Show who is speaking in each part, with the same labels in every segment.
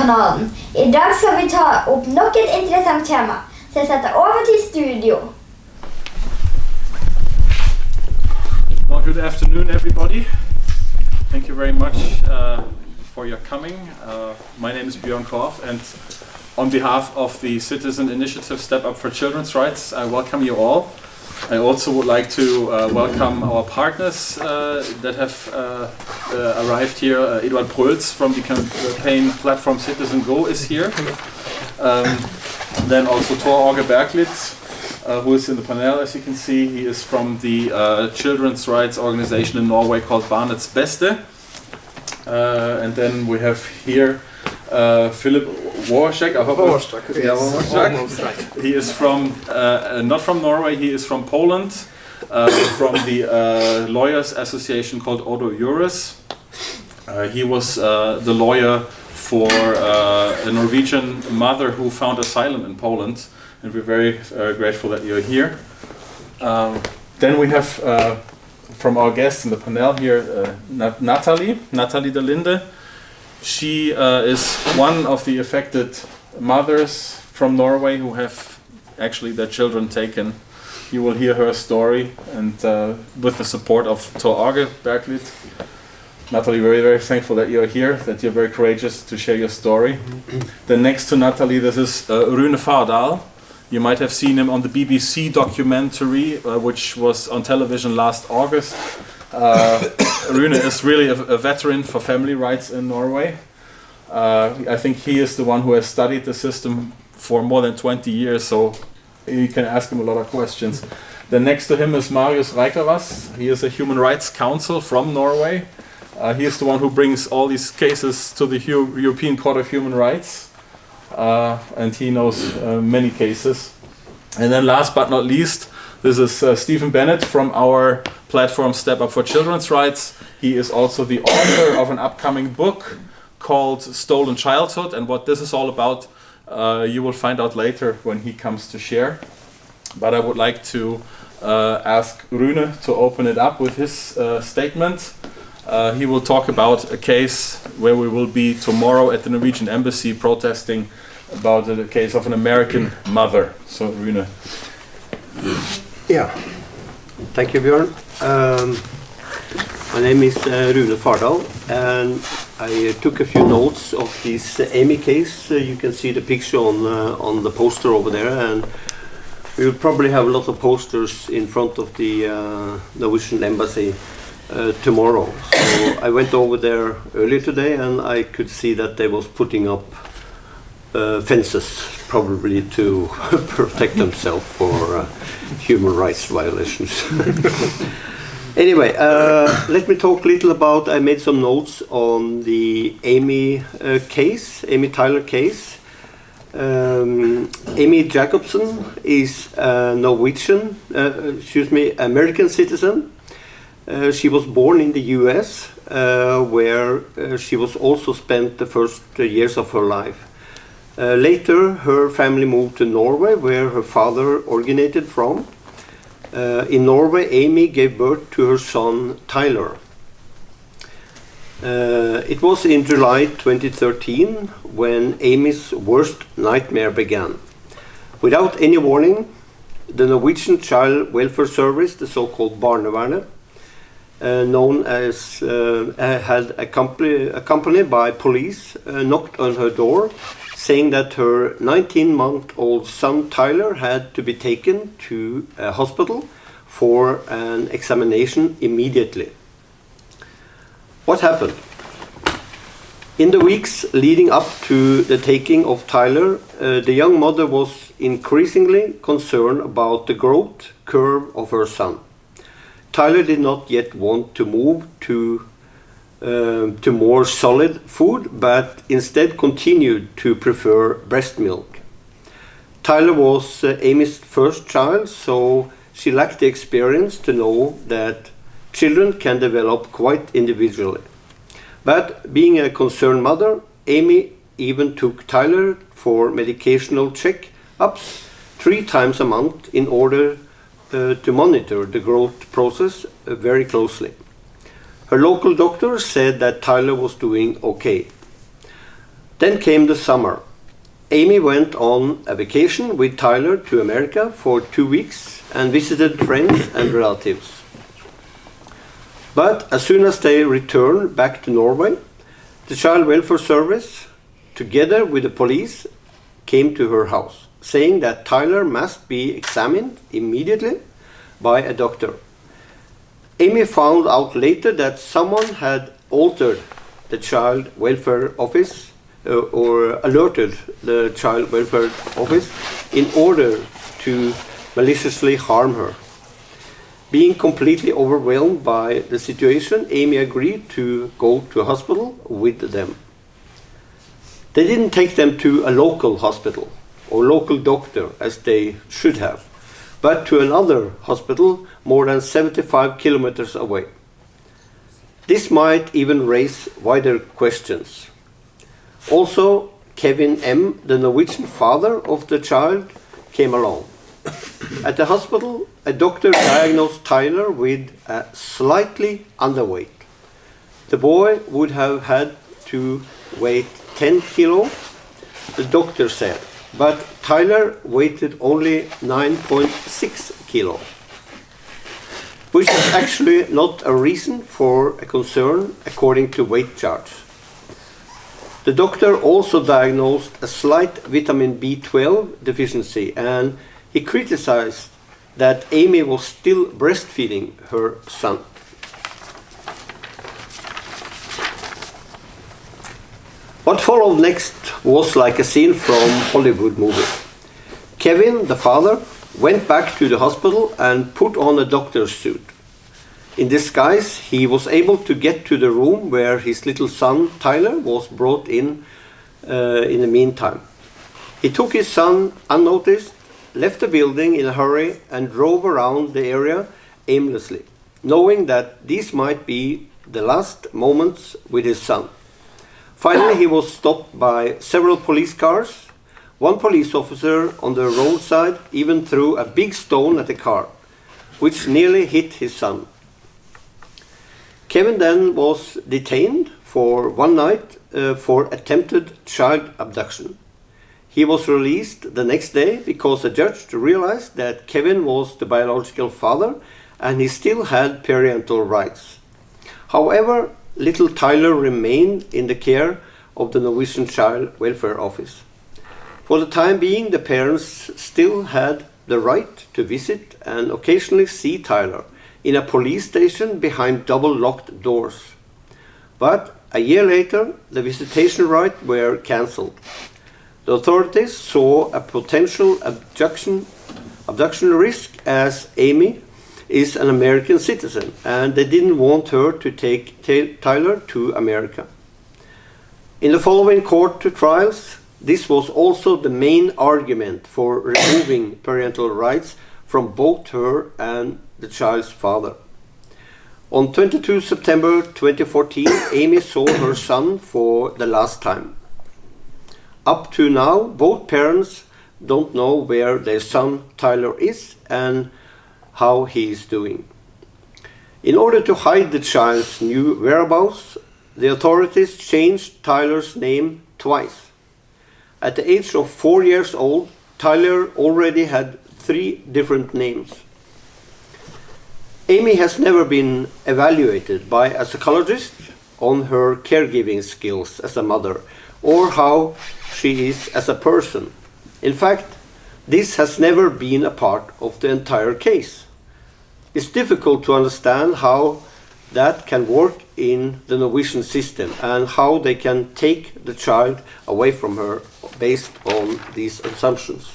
Speaker 1: kanalen. I dag skal vi ta opp nok et interessant tema, så jeg setter over til studio.
Speaker 2: Well, good afternoon, everybody. Thank you very much for your coming. My name is Björn Korf, and on behalf of the Citizen Initiative Step Up for Children's Rights, I welcome you all. I also would like to welcome our partners that have arrived here. Eduard Pröls from the campaign platform Citizen Go is here. Then also Tor Åge Berglitz, who is in the panel, as you can see. He is from the children's rights organization in Norway called Barnets Beste. And then we have here Philip Warszak. I hope Warszak. He is from not from Norway. He is from Poland, from the lawyers' association called Odo Juris. He was the lawyer for a Norwegian mother who found asylum in Poland, and we're very grateful that you're here. Then we have from our guests in the panel here, Nathalie de Linde. She is one of the affected mothers from Norway who have actually their children taken. You will hear her story, and with the support of Tor Åge Berglitz. Nathalie, very, very thankful that you're here, that you're very courageous to share your story. Then next to Nathalie, this is Rune Fardal. You might have seen him on the BBC documentary, which was on television last August. Rune is really a veteran for family rights in Norway. I think he is the one who has studied the system for more than 20 years, so you can ask him a lot of questions. Then next to him is Marius Reikeras. He is a human rights counsel from Norway. He is the one who brings all these cases to the European Court of Human Rights, and he knows many cases. And then last but not least, this is Stephen Bennett from our platform Step Up for Children's Rights. He is also the author of an upcoming book called Stolen Childhood, and what this is all about you will find out later when he comes to share. But I would like to ask Rune to open it up with his statement. He will talk about a case where we will be tomorrow at the Norwegian embassy protesting about the case of an American mother. So Rune.
Speaker 3: Yeah, thank you, Björn. My name is Rune Fardal, and I took a few notes of this Amy case. You can see the picture on the poster over there, and we will probably have a lot of posters in front of the Norwegian embassy tomorrow. So I went over there earlier today, and I could see that they was putting up fences, probably to protect themselves for human rights violations. Anyway, let me talk a little about, I made some notes on the Amy case, Amy Tyler case. Amy Jacobsen is a American citizen. She was born in the US, where she was also spent the first years of her life. Later, her family moved to Norway, where her father originated from. In Norway, Amy gave birth to her son, Tyler. It was in July 2013 when Amy's worst nightmare began. Without any warning, the Norwegian Child Welfare Service, the so-called Barnevernet, known as had accompanied by police, knocked on her door, saying that her 19-month-old son Tyler had to be taken to a hospital for an examination immediately. What happened? In the weeks leading up to the taking of Tyler, the young mother was increasingly concerned about the growth curve of her son. Tyler did not yet want to move to more solid food, but instead continued to prefer breast milk. Tyler was Amy's first child, so she lacked the experience to know that children can develop quite individually. But being a concerned mother, Amy even took Tyler for medicational check-ups 3 times a month in order to monitor the growth process very closely. Her local doctor said that Tyler was doing okay. Then came the summer. Amy went on a vacation with Tyler to America for 2 weeks and visited friends and relatives. But as soon as they returned back to Norway, the Child Welfare Service, together with the police, came to her house, saying that Tyler must be examined immediately by a doctor. Amy found out later that someone had altered the Child Welfare Office or alerted the Child Welfare Office in order to maliciously harm her. Being completely overwhelmed by the situation, Amy agreed to go to a hospital with them. They didn't take them to a local hospital or local doctor as they should have, but to another hospital more than 75 kilometers away. This might even raise wider questions. Also, Kevin M., the Norwegian father of the child, came along. At the hospital, a doctor diagnosed Tyler with a slightly underweight. The boy would have had to weigh 10 kilo, the doctor said, but Tyler weighed only 9.6 kilo, which is actually not a reason for a concern according to weight charts. The doctor also diagnosed a slight vitamin B12 deficiency, and he criticized that Amy was still breastfeeding her son. What followed next was like a scene from Hollywood movie. Kevin, the father, went back to the hospital and put on a doctor's suit. In disguise, he was able to get to the room where his little son, Tyler, was brought in the meantime. He took his son unnoticed, left the building in a hurry, and drove around the area aimlessly, knowing that these might be the last moments with his son. Finally, he was stopped by several police cars. One police officer on the roadside even threw a big stone at the car, which nearly hit his son. Kevin then was detained for one night for attempted child abduction. He was released the next day because a judge realized that Kevin was the biological father and he still had parental rights. However, little Tyler remained in the care of the Norwegian Child Welfare Office. For the time being, the parents still had the right to visit and occasionally see Tyler in a police station behind double-locked doors. But a year later, the visitation rights were cancelled. The authorities saw a potential abduction risk as Amy is an American citizen and they didn't want her to take Tyler to America. In the following court trials, this was also the main argument for removing parental rights from both her and the child's father. On 22 September 2014, Amy saw her son for the last time. Up to now, both parents don't know where their son Tyler is and how he is doing. In order to hide the child's new whereabouts, the authorities changed Tyler's name twice. At the age of 4 years old, Tyler already had 3 different names. Amy has never been evaluated by a psychologist on her caregiving skills as a mother or how she is as a person. In fact, this has never been a part of the entire case. It's difficult to understand how that can work in the Norwegian system and how they can take the child away from her based on these assumptions.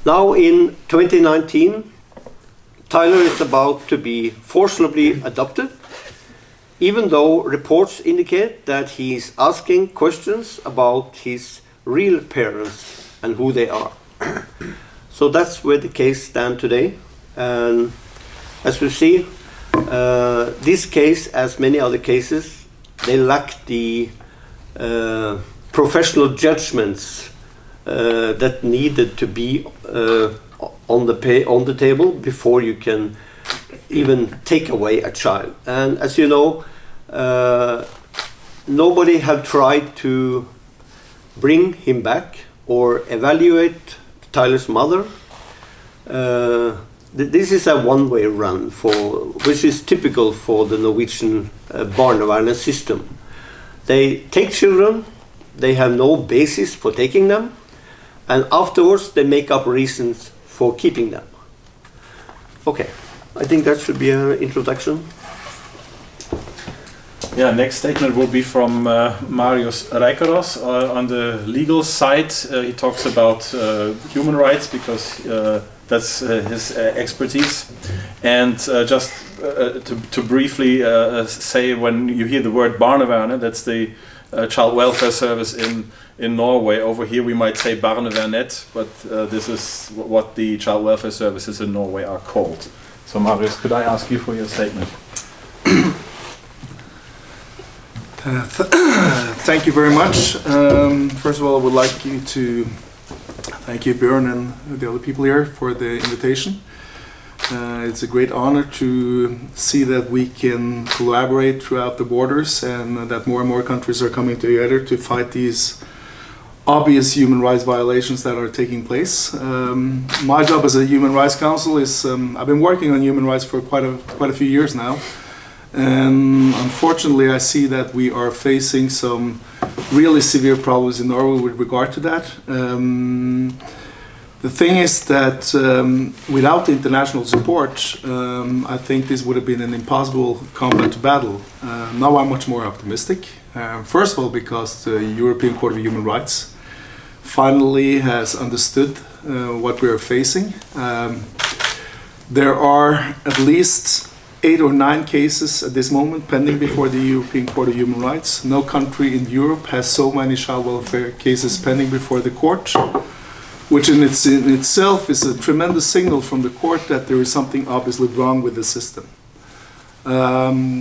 Speaker 3: Now in 2019, Tyler is about to be forcibly adopted, even though reports indicate that he is asking questions about his real parents and who they are. So that's where the case stands today. And as we see, this case, as many other cases, they lack the professional judgments that needed to be on the table before you can even take away a child. And as you know, nobody have tried to bring him back or evaluate Tyler's mother. This is a one-way run, which is typical for the Norwegian Barnevernet system. They take children, they have no basis for taking them, and afterwards they make up reasons for keeping them. Okay, I think that should be an introduction.
Speaker 2: Yeah, next statement will be from Marius Reikeros. On the legal side, he talks about human rights because that's his expertise. And just to briefly say, when you hear the word Barnevernet, that's the child welfare service in Norway. Over here we might say Barnevernet, but this is what the child welfare services in Norway are called. So Marius, could I ask you for your statement?
Speaker 4: Thank you very much. First of all, I would like to thank you, Björn, and the other people here for the invitation. It's a great honor to see that we can collaborate throughout the borders and that more and more countries are coming together to fight these obvious human rights violations that are taking place. My job as a human rights counsel is I've been working on human rights for quite a few years now. And unfortunately, I see that we are facing some really severe problems in Norway with regard to that. The thing is that without international support, I think this would have been an impossible combat to battle. Now I'm much more optimistic. First of all, because the European Court of Human Rights finally has understood what we are facing. There are at least 8 or 9 cases at this moment pending before the European Court of Human Rights. No country in Europe has so many child welfare cases pending before the court, which in itself is a tremendous signal from the court that there is something obviously wrong with the system.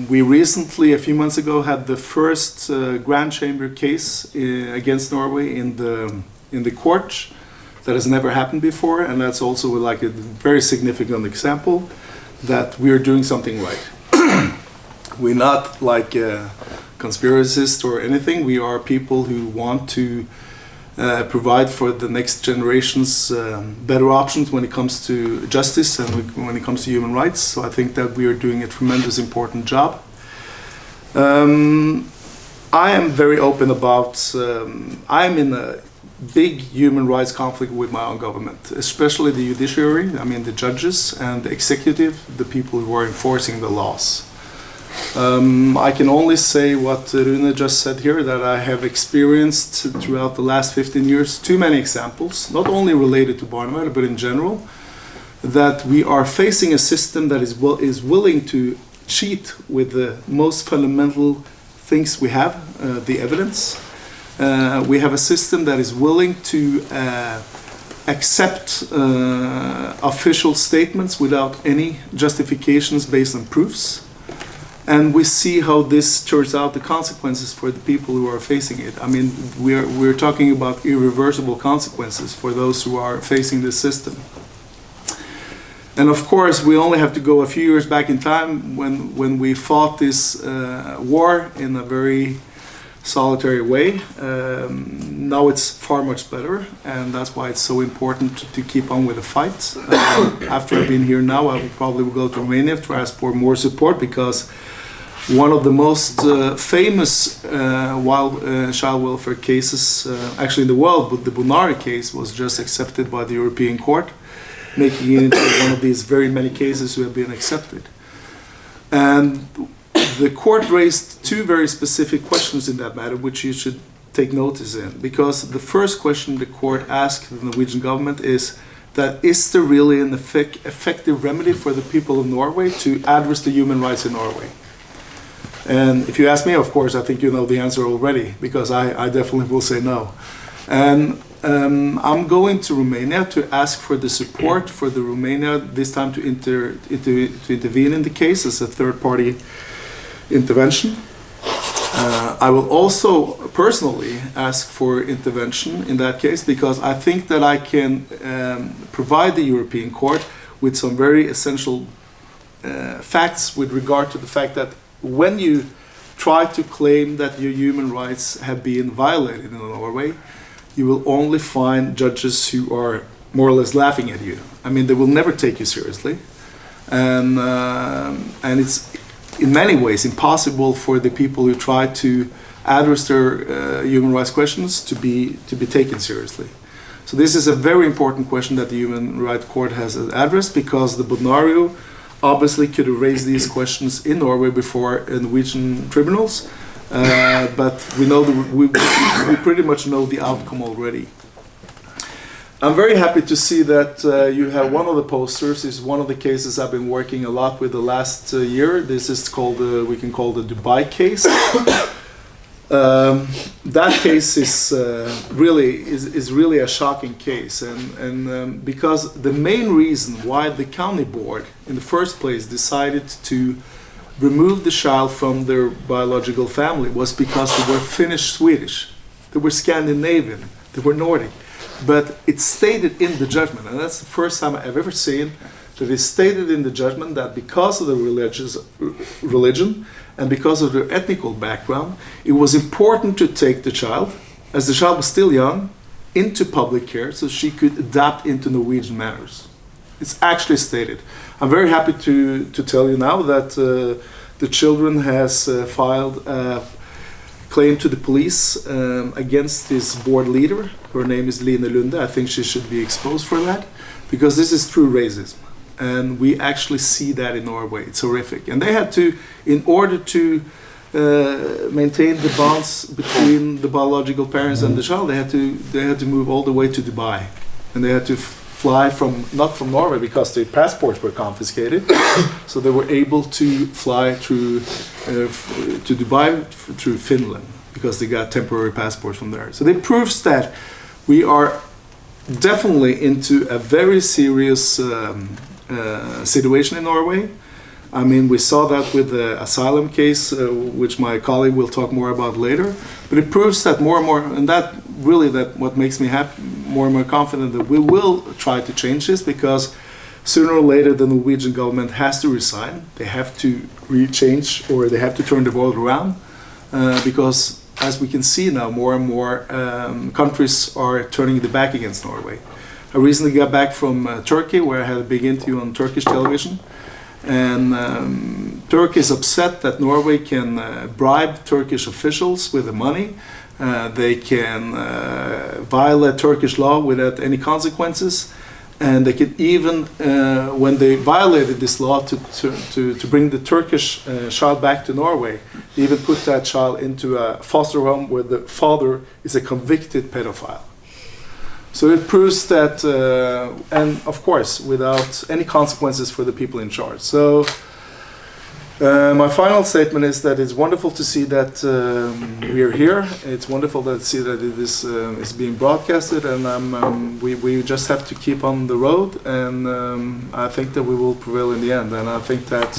Speaker 4: We recently, a few months ago, had the first Grand Chamber case against Norway in the court. That has never happened before, and that's also like a very significant example that we are doing something right. We're not like conspiracists or anything. We are people who want to provide for the next generations better options when it comes to justice and when it comes to human rights. So I think that we are doing a tremendous important job. I am very open about, I'm in a big human rights conflict with my own government, especially the judiciary, I mean the judges, and the executive, the people who are enforcing the laws. I can only say what Rune just said here, that I have experienced throughout the last 15 years too many examples, not only related to Barnevernet, but in general, that we are facing a system that is willing to cheat with the most fundamental things we have, the evidence. We have a system that is willing to accept official statements without any justifications based on proofs. And we see how this turns out the consequences for the people who are facing it. I mean, we're talking about irreversible consequences for those who are facing this system. And of course, we only have to go a few years back in time when we fought this war in a very solitary way. Now it's far much better, and that's why it's so important to keep on with the fight. After I've been here now, I will probably go to Romania to ask for more support, because one of the most famous child welfare cases actually in the world, but the Bunari case, was just accepted by the European Court, making it into one of these very many cases who have been accepted. And the court raised 2 very specific questions in that matter, which you should take notice in. Because the first question the court asked the Norwegian government is that, is there really an effective remedy for the people of Norway to address the human rights in Norway? And if you ask me, of course, I think you know the answer already, because I definitely will say no. And I'm going to Romania to ask for the support for the Romania, this time to intervene in the case as a third-party intervention. I will also personally ask for intervention in that case, because I think that I can provide the European Court with some very essential facts with regard to the fact that when you try to claim that your human rights have been violated in Norway, you will only find judges who are more or less laughing at you. I mean, they will never take you seriously, and it's in many ways impossible for the people who try to address their human rights questions to be taken seriously. So this is a very important question that the Human Rights Court has addressed, because the Bodnario obviously could have raised these questions in Norway before Norwegian tribunals, but we pretty much know the outcome already. I'm very happy to see that you have one of the posters. Is one of the cases I've been working a lot with the last year. This is called we can call the Dubai case. That case is really a shocking case, and because the main reason why the county board in the first place decided to remove the child from their biological family was because they were Finnish Swedish, they were Scandinavian, they were Nordic. But it's stated in the judgment, and that's the first time I've ever seen that it's stated in the judgment that because of the religion and because of their ethnical background, it was important to take the child, as the child was still young, into public care so she could adapt into Norwegian manners. It's actually stated. I'm very happy to tell you now that the children has filed a claim to the police against this board leader. Her name is Line Lunde. I think she should be exposed for that, because this is true racism. And we actually see that in Norway. It's horrific. And they had to, in order to maintain the bonds between the biological parents and the child, they had to move all the way to Dubai. And they had to fly not from Norway, because their passports were confiscated. So they were able to fly through to Dubai through Finland, because they got temporary passports from there. So it proves that we are definitely into a very serious situation in Norway. I mean, we saw that with the asylum case, which my colleague will talk more about later. But it proves that more and more, and that what makes me more and more confident that we will try to change this, because sooner or later the Norwegian government has to resign. They have to change, or they have to turn the world around, because as we can see now, more and more countries are turning their back against Norway. I recently got back from Turkey, where I had a big interview on Turkish television. And Turkey is upset that Norway can bribe Turkish officials with the money. They can violate Turkish law without any consequences. And they could even, when they violated this law to bring the Turkish child back to Norway, they even put that child into a foster home where the father is a convicted pedophile. So it proves that, and of course, without any consequences for the people in charge. So my final statement is that it's wonderful to see that we are here. It's wonderful to see that it is being broadcasted, and we just have to keep on the road, and I think that we will prevail in the end. And I think that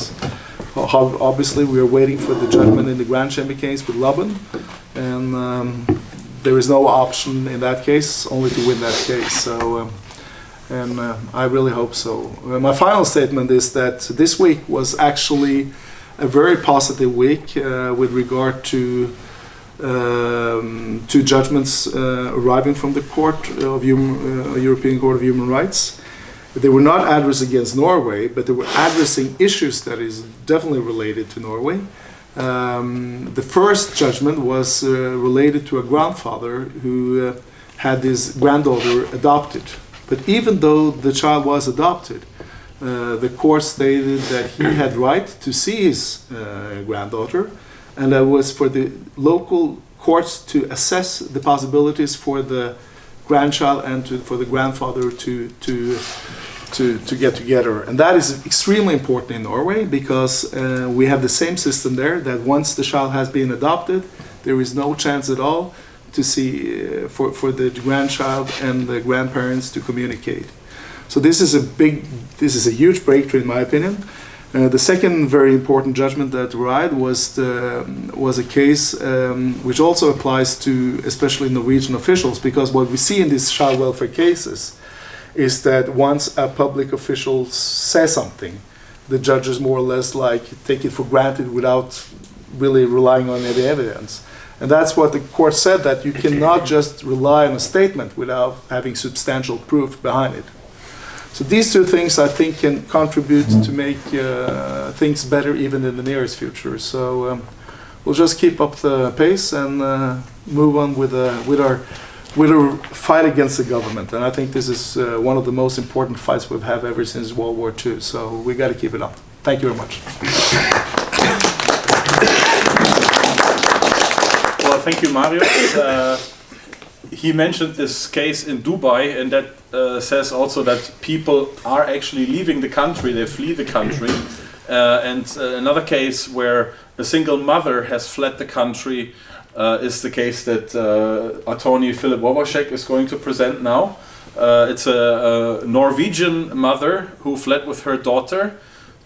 Speaker 4: obviously we are waiting for the judgment in the Grand Chamber case with Laban, and there is no option in that case, only to win that case. So, and I really hope so. My final statement is that this week was actually a very positive week with regard to two judgments arriving from the European Court of Human Rights. They were not addressed against Norway, but they were addressing issues that is definitely related to Norway. The first judgment was related to a grandfather who had his granddaughter adopted. But even though the child was adopted, the court stated that he had right to see his granddaughter, and that was for the local courts to assess the possibilities for the grandchild and for the grandfather to get together. And that is extremely important in Norway, because we have the same system there, that once the child has been adopted, there is no chance at all to see for the grandchild and the grandparents to communicate. So this is a huge breakthrough in my opinion. The second very important judgment that arrived was a case which also applies to especially Norwegian officials, because what we see in these child welfare cases is that once a public official says something, the judges more or less like take it for granted without really relying on any evidence. And that's what the court said, that you cannot just rely on a statement without having substantial proof behind it. So these two things, I think, can contribute to make things better even in the nearest future. So we'll just keep up the pace and move on with our fight against the government. And I think this is one of the most important fights we've had ever since World War II. So we got to keep it up. Thank you very much.
Speaker 2: Well, thank you, Mario. He mentioned this case in Dubai, and that says also that people are actually leaving the country, they flee the country. And another case where a single mother has fled the country is the case that attorney Philip Wawaszek is going to present now. It's a Norwegian mother who fled with her daughter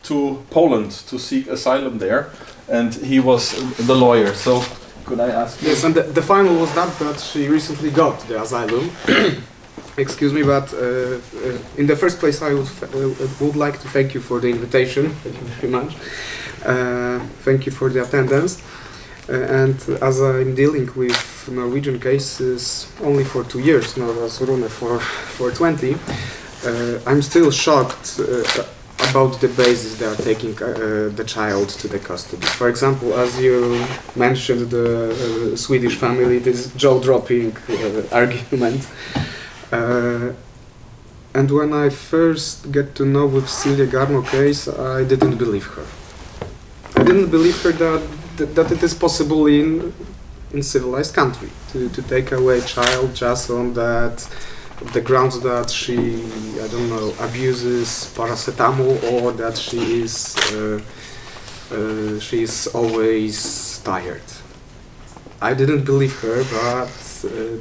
Speaker 2: to Poland to seek asylum there, and he was the lawyer. So could I ask you?
Speaker 5: Yes, and the final was that she recently got the asylum. Excuse me, but in the first place I would like to thank you for the invitation. Thank you very much. Thank you for the attendance. And as I'm dealing with Norwegian cases only for 2 years, not as Rune for 20, I'm still shocked about the basis they are taking the child to the custody. For example, as you mentioned, the Swedish family, this jaw-dropping argument. And when I first get to know with Silja Garmo case, I didn't believe her. I didn't believe her that it is possible in civilized country to take away child just on the grounds that she, I don't know, abuses paracetamol, or that she is always tired. I didn't believe her,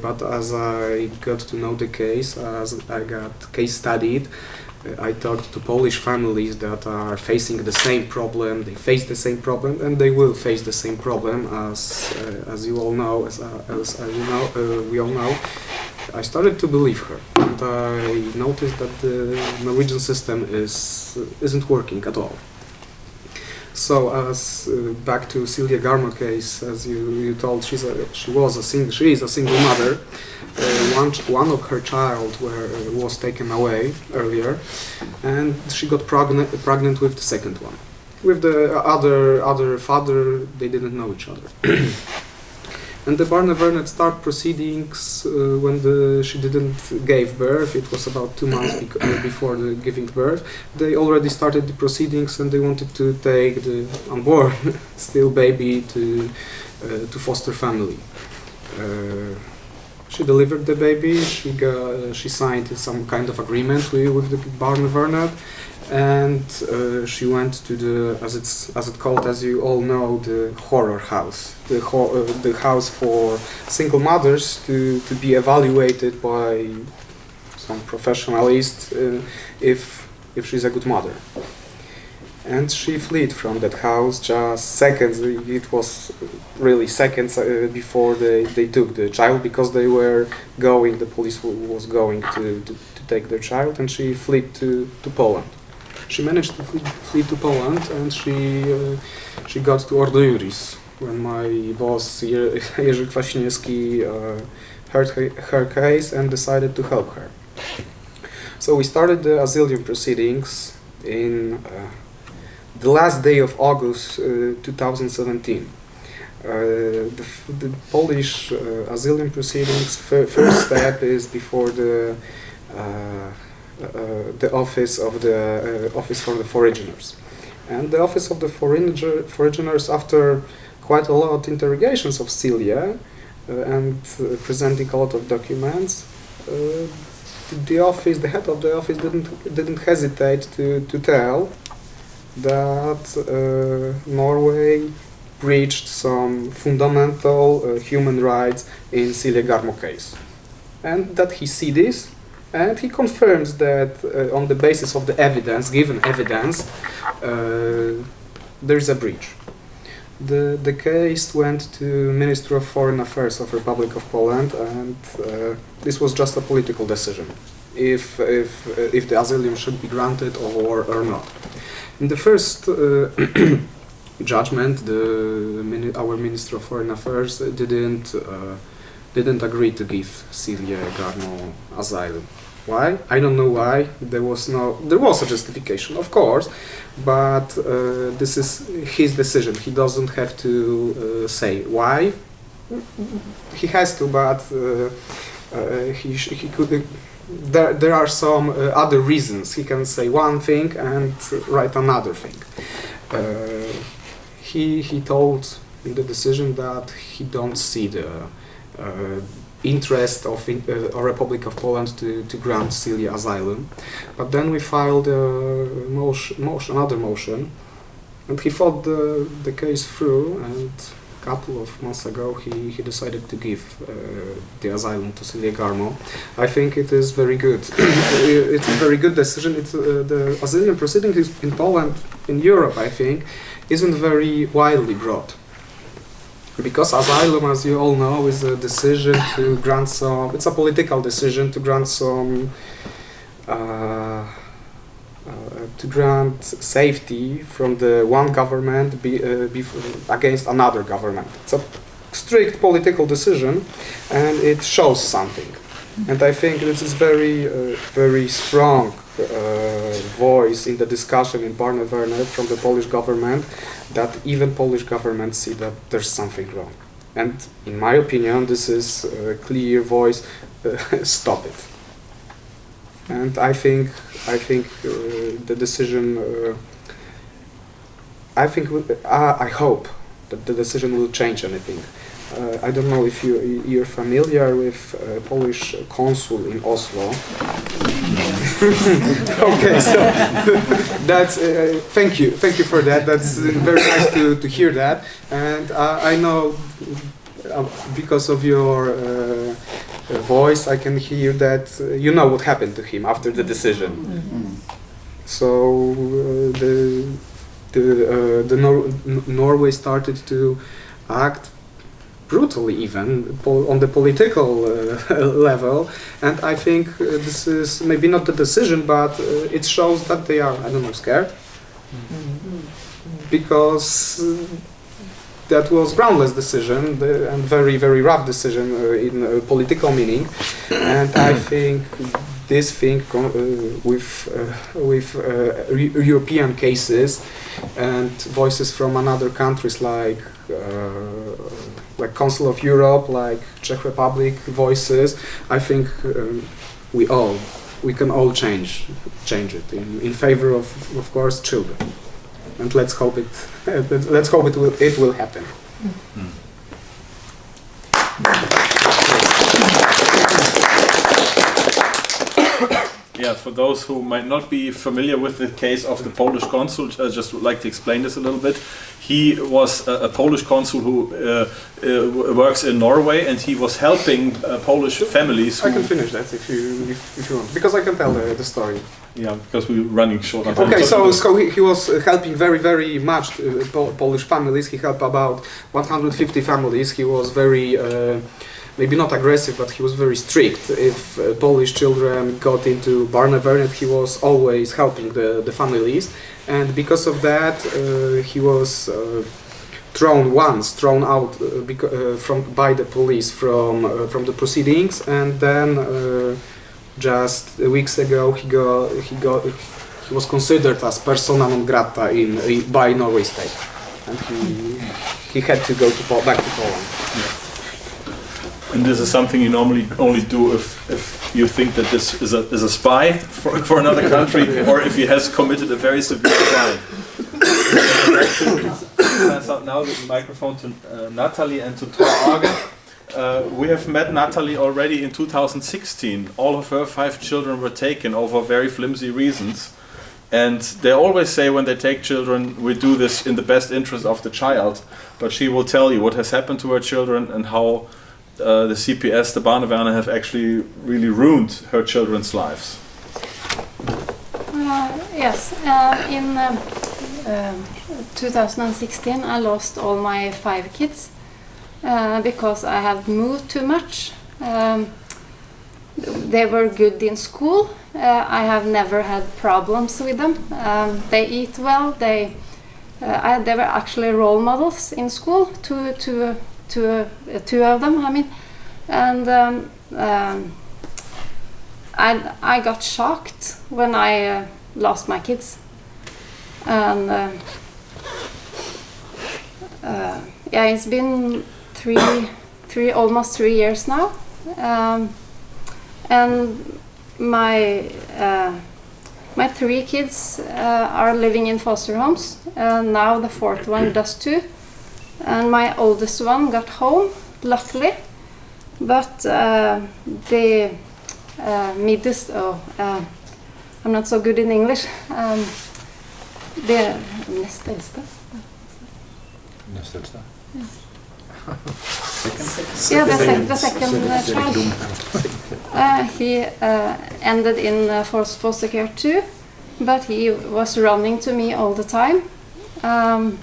Speaker 5: but as I got to know the case, as I got case studied, I talked to Polish families that are facing the same problem. They face the same problem, and they will face the same problem. As you all know, as you know, we all know. I started to believe her, and I noticed that the Norwegian system isn't working at all. So, back to Silja Garmo case, as you told, she is a single mother. One of her child was taken away earlier, and she got pregnant with the second one. With the other father, they didn't know each other. And the Barnevernet start proceedings when she didn't give birth. It was about 2 months before the giving birth. They already started the proceedings, and they wanted to take the unborn still baby to foster family. She delivered the baby. She signed some kind of agreement with the Barnevernet, and she went to the, as it's called, as you all know, the horror house, the house for single mothers to be evaluated by some professionalist if she's a good mother. And she fled from that house just seconds. It was really seconds before they took the child, because they were going. The police was going to take their child, and she fled to Poland. She managed to flee to Poland, and she got to Ordo Iuris when my boss Jerzy Kwaśniewski heard her case and decided to help her. So we started the asylum proceedings in the last day of August 2017. The Polish asylum proceedings first step is before the office for the foreigners, and the office of the foreigners, after quite a lot of interrogations of Silja and presenting a lot of documents, the head of the office didn't hesitate to tell that Norway breached some fundamental human rights in Silja Garmo case, and that he see this, and he confirms that on the basis of the given evidence, there is a breach. The case went to Ministry of Foreign Affairs of Republic of Poland, and this was just a political decision if the asylum should be granted or not. In the first judgment, our Minister of Foreign Affairs didn't agree to give Celia Garmo asylum. Why? I don't know why. There was a justification, of course, but this is his decision. He doesn't have to say why. He has to, but he could. There are some other reasons. He can say one thing and write another thing. He told in the decision that he don't see the interest of a Republic of Poland to grant Celia asylum. But then we filed another motion, and he fought the case through, and a couple of months ago he decided to give the asylum to Celia Garmo. I think it is very good. It's a very good decision. It's the asylum proceedings in Poland, in Europe, I think, isn't very widely brought. Because asylum, as you all know, is a decision to grant it's a political decision to grant to grant safety from the one government against another government. It's a strict political decision, and it shows something. And I think this is very strong voice in the discussion in Barnevernet from the Polish government, that even Polish government see that there's something wrong. And in my opinion, this is a clear voice, stop it. And I think the decision, I hope that the decision will change anything. I don't know if you're familiar with Polish consul in Oslo. Okay, so that's thank you for that. That's very nice to hear that, and I know because of your voice, I can hear that you know what happened to him after the decision. So Norway started to act brutally, even on the political level, and I think this is maybe not the decision, but it shows that they are, I don't know, scared, because that was groundless decision and very, very rough decision in political meaning, and I think this thing with European cases and voices from another countries like Council of Europe, like Czech Republic voices, I think we can all change it in favor of course, children, and let's hope it will happen.
Speaker 2: Yeah, for those who might not be familiar with the case of the Polish consul, I just would like to explain this a little bit. He was a Polish consul who works in Norway, and he was helping Polish families.
Speaker 5: I can finish that if you want, because I can tell the story.
Speaker 2: Yeah, because we're running short on time.
Speaker 5: Okay, so he was helping very, very much Polish families. He helped about 150 families. He was very maybe not aggressive, but he was very strict. If Polish children got into Barnevernet, he was always helping the families, and because of that, he was thrown out by the police from the proceedings, and then just weeks ago he was considered as persona non grata by Norway state, and he had to go back to Poland.
Speaker 2: Yeah. And this is something you normally only do if you think that this is a spy for another country, or if he has committed a very severe crime. Pass out now the microphone to Natalie and to Thor Arge. We have met Natalie already in 2016. All of her 5 children were taken over very flimsy reasons. And they always say when they take children, we do this in the best interest of the child. But she will tell you what has happened to her children and how the CPS, the Barnevernet, have actually really ruined her children's lives.
Speaker 6: Yes, in 2016 I lost all my 5 kids because I have moved too much. They were good in school. I have never had problems with them. They eat well, they they were actually role models in school. Two of them, I mean, and I got shocked when I lost my kids, and yeah, it's been almost 3 years now, and my 3 kids are living in foster homes. Now the 4th one does too, and my oldest one got home, luckily, but the midst, I'm not so good in English. The nest eldste.
Speaker 7: Nest eldste.
Speaker 6: Yeah, the second child. He ended in foster care too, but he was running to me all the time. And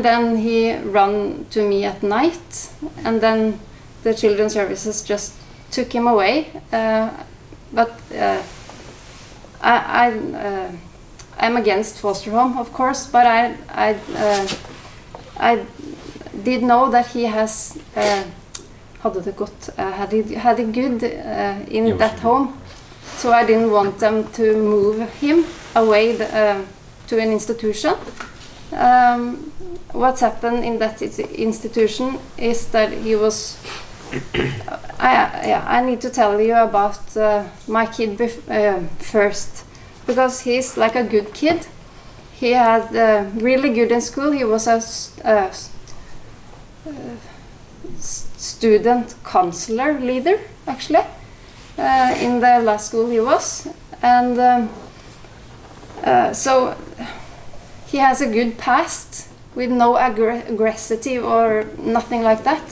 Speaker 6: then he ran to me at night, and then the children's services just took him away. But I'm against foster home, of course, but I did know that he has had it good in that home, so I didn't want them to move him away to an institution. What's happened in that institution is that he was. I need to tell you about my kid first, because he's like a good kid. He had really good in school. He was a student counselor leader, actually, in the last school he was, and so he has a good past with no aggressivity or nothing like that.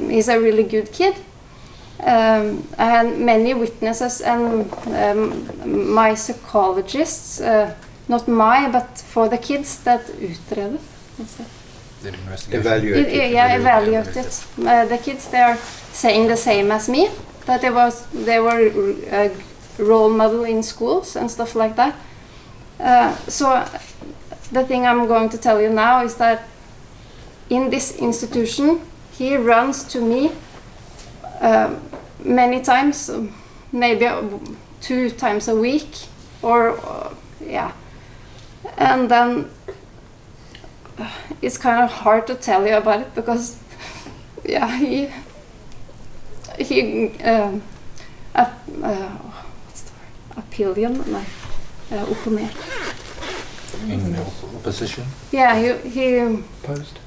Speaker 6: He's a really good kid. I had many witnesses, and my psychologists, not my, but for the kids that utredet.
Speaker 7: Evaluated.
Speaker 6: Evaluated. The kids, they are saying the same as me, that they were role model in schools and stuff like that. So the thing I'm going to tell you now is that in this institution, he runs to me many times, maybe 2 times a week, or yeah. And then it's kind of hard to tell you about it, because yeah, he what's the word? Appellion, upp och ner.
Speaker 7: In opposition?
Speaker 6: Yeah, he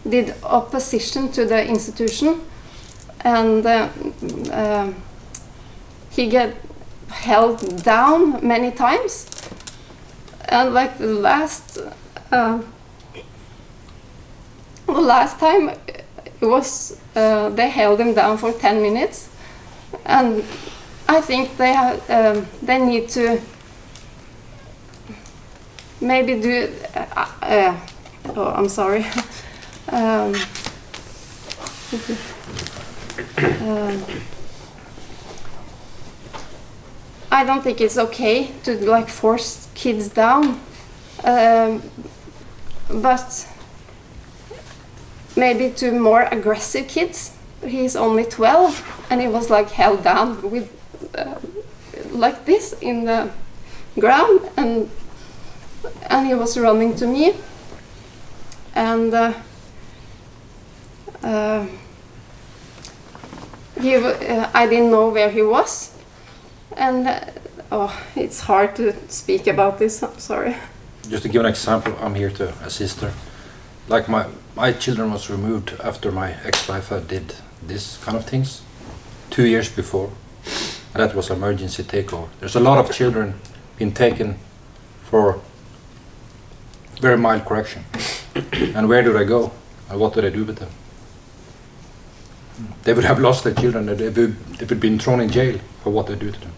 Speaker 6: did opposition to the institution, and he get held down many times, and like the last time it was they held him down for 10 minutes, and I think they need to maybe do oh, I'm sorry. I don't think it's okay to like force kids down, but maybe to more aggressive kids. He's only 12, and he was like held down with like this in the ground, and he was running to me, and I didn't know where he was, and oh, it's hard to speak about this. I'm sorry.
Speaker 7: Just to give an example, I'm here to assist her. Like my children was removed after my ex-wife did this kind of things 2 years before. That was emergency takeover. There's a lot of children been taken for very mild correction. And where do they go? And what do they do with them? They would have lost their children. They would have been thrown in jail for what they do to them.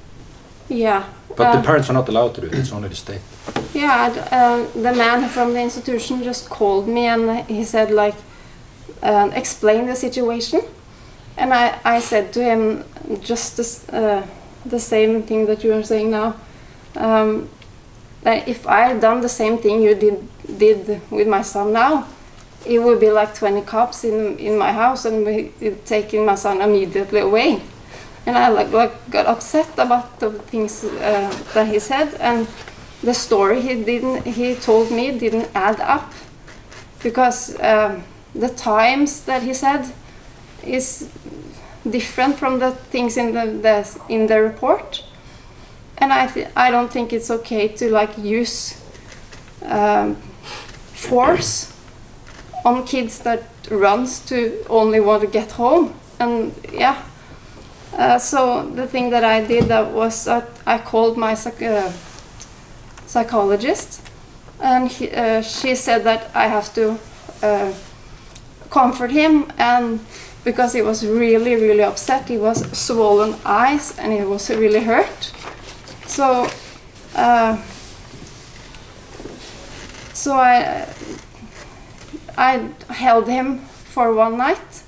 Speaker 6: Yeah.
Speaker 7: But the parents are not allowed to do it. It's only the state.
Speaker 6: Yeah, the man from the institution just called me, and he said like, explain the situation. And I said to him just the same thing that you are saying now. that if I had done the same thing you did with my son now, it would be like 20 cops in my house and we taking my son immediately away. And I got upset about the things that he said, and the story he told me didn't add up, because the times that he said is different from the things in the report. And I don't think it's okay to like use force on kids that runs to only want to get home. And yeah, so the thing that I did was that I called my psychologist, and she said that I have to comfort him, and because he was really, really upset, he was swollen eyes and he was really hurt. So I held him for one night,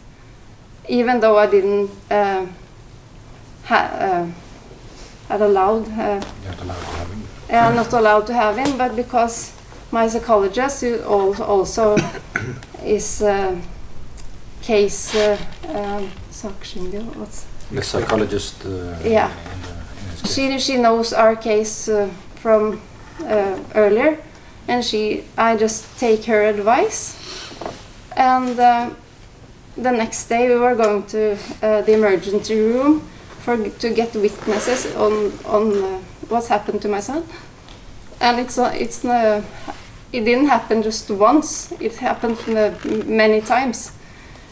Speaker 6: even though I didn't not allowed to have him, but because my psychologist, who also is case
Speaker 7: the psychologist.
Speaker 6: Yeah, she knows our case from earlier, and I just take her advice. And the next day we were going to the emergency room to get witnesses on what's happened to my son. And it didn't happen just once, it happened many times.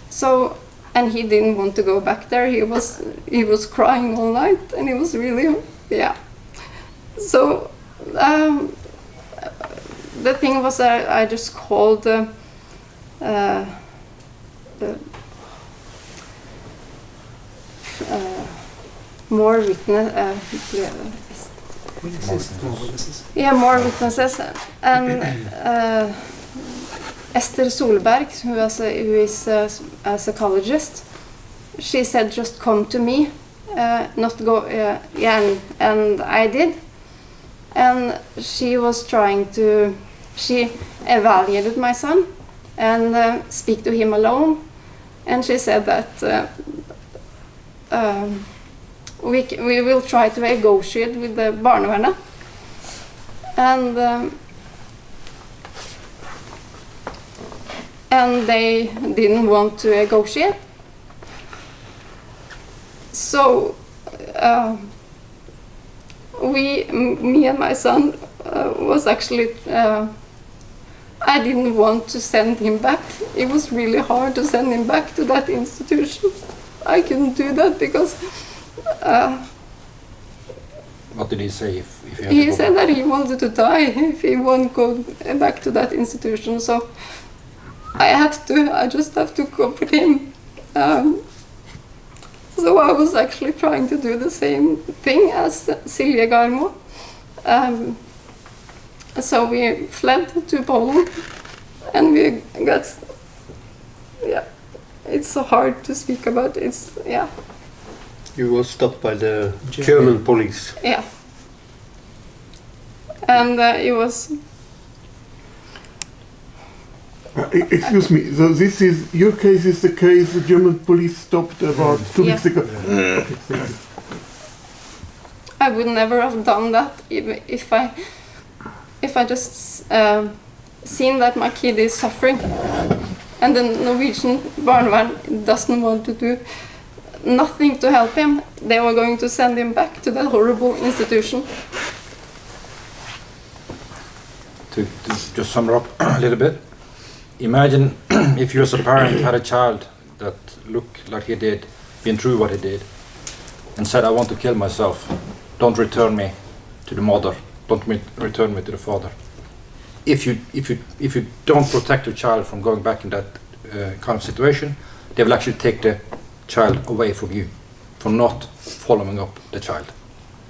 Speaker 6: So, and he didn't want to go back there. He was crying all night, and he was really, yeah. So the thing was that I just called more witnesses, and Esther Solberg, who is a psychologist, she said, just come to me, not go, and I did. And she was she evaluated my son and speak to him alone, and she said that we will try to negotiate with the Barnevernet, and they didn't want to negotiate. So me and my son was actually, I didn't want to send him back. It was really hard to send him back to that institution. I couldn't do that because
Speaker 7: what did he say? If you had
Speaker 6: he said that he wanted to die if he won't go back to that institution. So I just have to comfort him. So I was actually trying to do the same thing as Silje Garmo. So we fled to Poland, and we got, yeah, it's so hard to speak about. It's, yeah.
Speaker 3: You were stopped by the German police.
Speaker 6: Yeah. And it was...
Speaker 8: Excuse me, so this is, your case is the case the German police stopped about 2 weeks ago? Okay, thank you.
Speaker 6: I would never have done that if I just seen that my kid is suffering, and the Norwegian Barnevernet doesn't want to do nothing to help him. They were going to send him back to that horrible institution.
Speaker 7: To just sum up a little bit, imagine if you as a parent had a child that looked like he did, been through what he did, and said, I want to kill myself, don't return me to the mother, don't return me to the father. If you don't protect your child from going back in that kind of situation, they will actually take the child away from you, from not following up the child.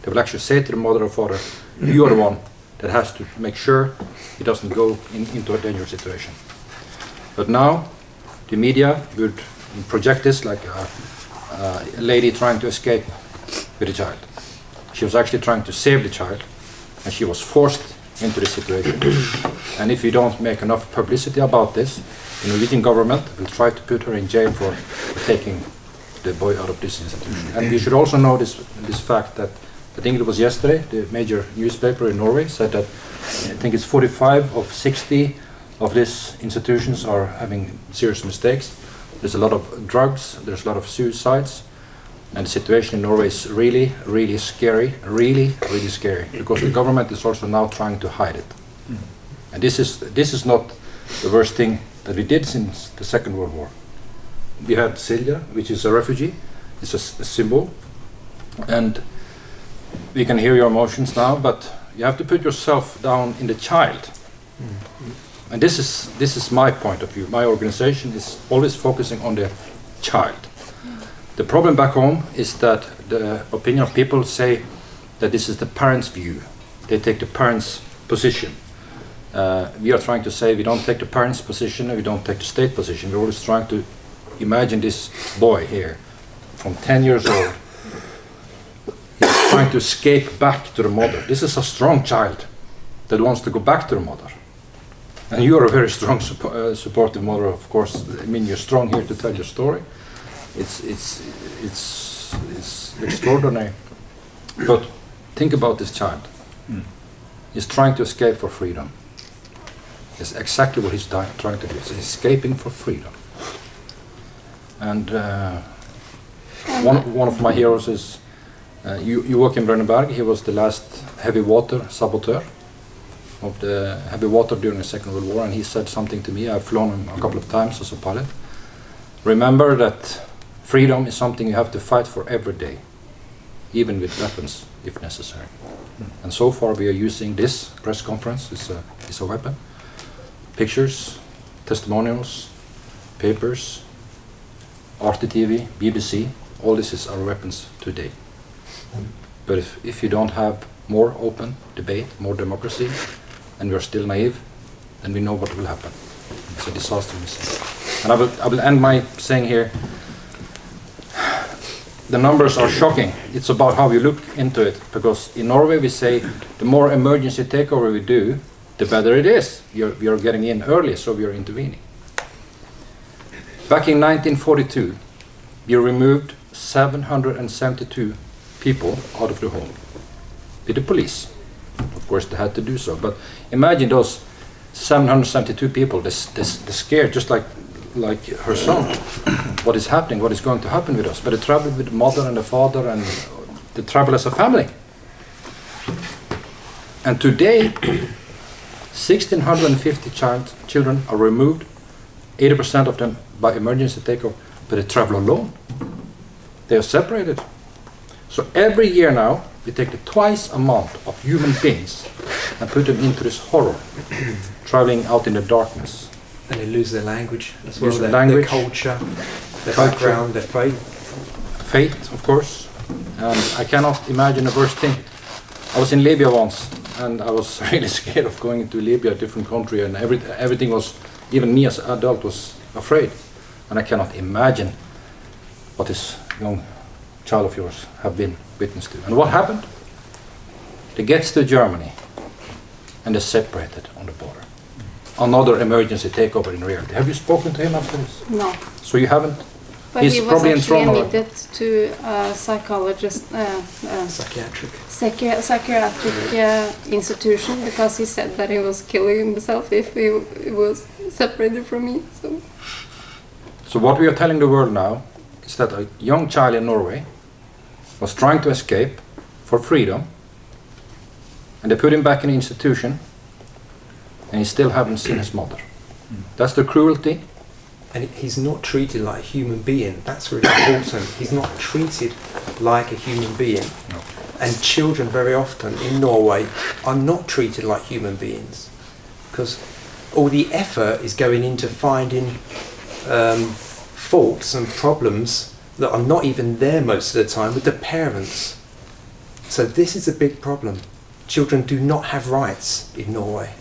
Speaker 7: They will actually say to the mother or father, you are the one that has to make sure he doesn't go into a dangerous situation. But now the media would project this like a lady trying to escape with a child. She was actually trying to save the child, and she was forced into the situation. And if you don't make enough publicity about this, the Norwegian government will try to put her in jail for taking the boy out of this institution. And we should also know this fact that, I think it was yesterday, the major newspaper in Norway said that I think it's 45 of 60 of these institutions are having serious mistakes. There's a lot of drugs, there's a lot of suicides, and the situation in Norway is really, really scary, really, really scary, because the government is also now trying to hide it. And this is not the worst thing that we did since the Second World War. We had Silja, which is a refugee, it's a symbol, and we can hear your emotions now, but you have to put yourself down in the child. And this is my point of view. My organization is always focusing on the child. The problem back home is that the opinion of people say that this is the parents' view. They take the parents' position. We are trying to say we don't take the parents' position and we don't take the state position. We're always trying to imagine this boy here from 10 years old. He's trying to escape back to the mother. This is a strong child that wants to go back to the mother. And you are a very strong supportive mother, of course. I mean, you're strong here to tell your story. It's extraordinary. But think about this child. He's trying to escape for freedom. It's exactly what he's trying to do. He's escaping for freedom. And one of my heroes is Joachim Barnevernet. He was the last heavy water saboteur of the heavy water during the Second World War, and he said something to me. I've flown him a couple of times as a pilot. Remember that freedom is something you have to fight for every day, even with weapons if necessary. And so far we are using this press conference is a weapon. Pictures, testimonials, papers, RTTV, BBC, all this is our weapons today. But if you don't have more open debate, more democracy, and we are still naive, then we know what will happen. It's a disaster mission. And I will end my saying here, the numbers are shocking. It's about how you look into it, because in Norway we say the more emergency takeover we do, the better it is. We are getting in early, so we are intervening. Back in 1942, we removed 772 people out of the home with the police. Of course, they had to do so. But imagine those 772 people, they're scared, just like her son. What is happening? What is going to happen with us? But they travel with the mother and the father, and they travel as a family. And today, 1,650 children are removed, 80% of them by emergency takeover, but they travel alone. They are separated. So every year now, we take the twice amount of human beings and put them into this horror, traveling out in the darkness.
Speaker 9: And they lose their language as
Speaker 7: well,
Speaker 9: their culture, their background, their faith.
Speaker 7: Faith, of course. And I cannot imagine a worse thing. I was in Libya once, and I was really scared of going into Libya, a different country, and everything was, even me as an adult was afraid. And I cannot imagine what this young child of yours have been witness to. And what happened? They get to Germany, and they're separated on the border. Another emergency takeover in reality. Have you spoken to him after this?
Speaker 6: No.
Speaker 7: So you haven't?
Speaker 6: But
Speaker 7: He's
Speaker 6: he was
Speaker 7: probably in
Speaker 6: actually
Speaker 7: trauma.
Speaker 6: admitted to a psychiatric institution, because he said that he was killing himself if he was separated from me.
Speaker 7: So what we are telling the world now is that a young child in Norway was trying to escape for freedom, and they put him back in an institution, and he still haven't seen his mother. That's the cruelty.
Speaker 9: And he's not treated like a human being. That's really important. He's not treated like a human being.
Speaker 7: No.
Speaker 9: And children very often in Norway are not treated like human beings, because all the effort is going into finding faults and problems that are not even there most of the time with the parents. So this is a big problem. Children do not have rights in Norway.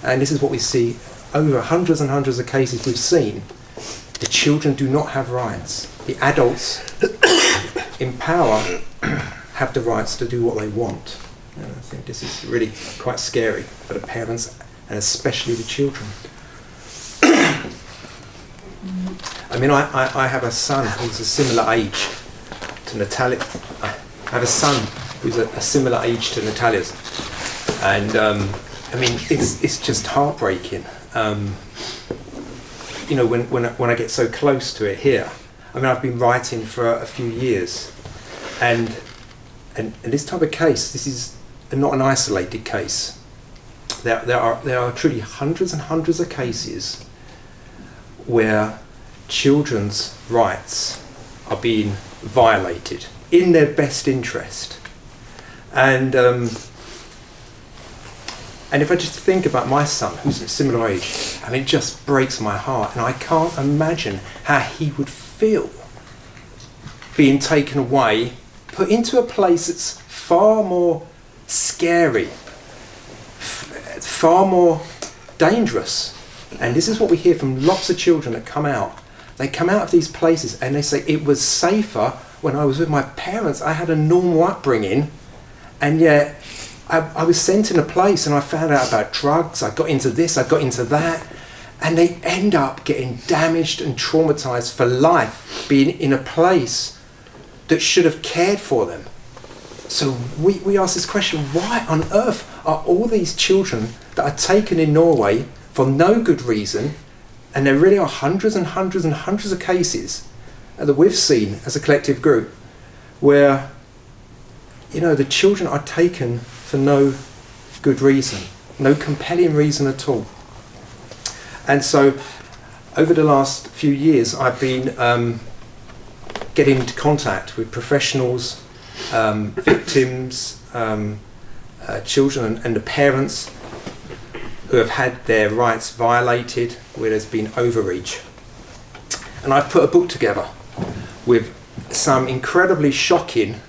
Speaker 9: And this is what we see over hundreds and hundreds of cases we've seen. The children do not have rights. The adults in power have the rights to do what they want. think this is really quite scary for the parents and especially the children. I mean, I have a son who's a similar age to Natalia. I have a son who's a similar age to Natalia's, and I mean, it's just heartbreaking. You know, when I get so close to it here. I mean, I've been writing for a few years, and this type of case, this is not an isolated case. There are truly hundreds and hundreds of cases where children's rights are being violated in their best interest. And if I just think about my son, who's a similar age, I mean, it just breaks my heart, and I can't imagine how he would feel being taken away, put into a place that's far more scary, far more dangerous. And this is what we hear from lots of children that come out. They come out of these places and they say, it was safer when I was with my parents. I had a normal upbringing, and yet I was sent in a place and I found out about drugs, I got into this, I got into that, and they end up getting damaged and traumatized for life, being in a place that should have cared for them. So we ask this question, why on earth are all these children that are taken in Norway for no good reason, and there really are hundreds and hundreds and hundreds of cases that we've seen as a collective group where, you know, the children are taken for no good reason, no compelling reason at all. And so over the last few years I've been getting into contact with professionals, victims, children and the parents who have had their rights violated, where there's been overreach. And I've put a book together with some incredibly shocking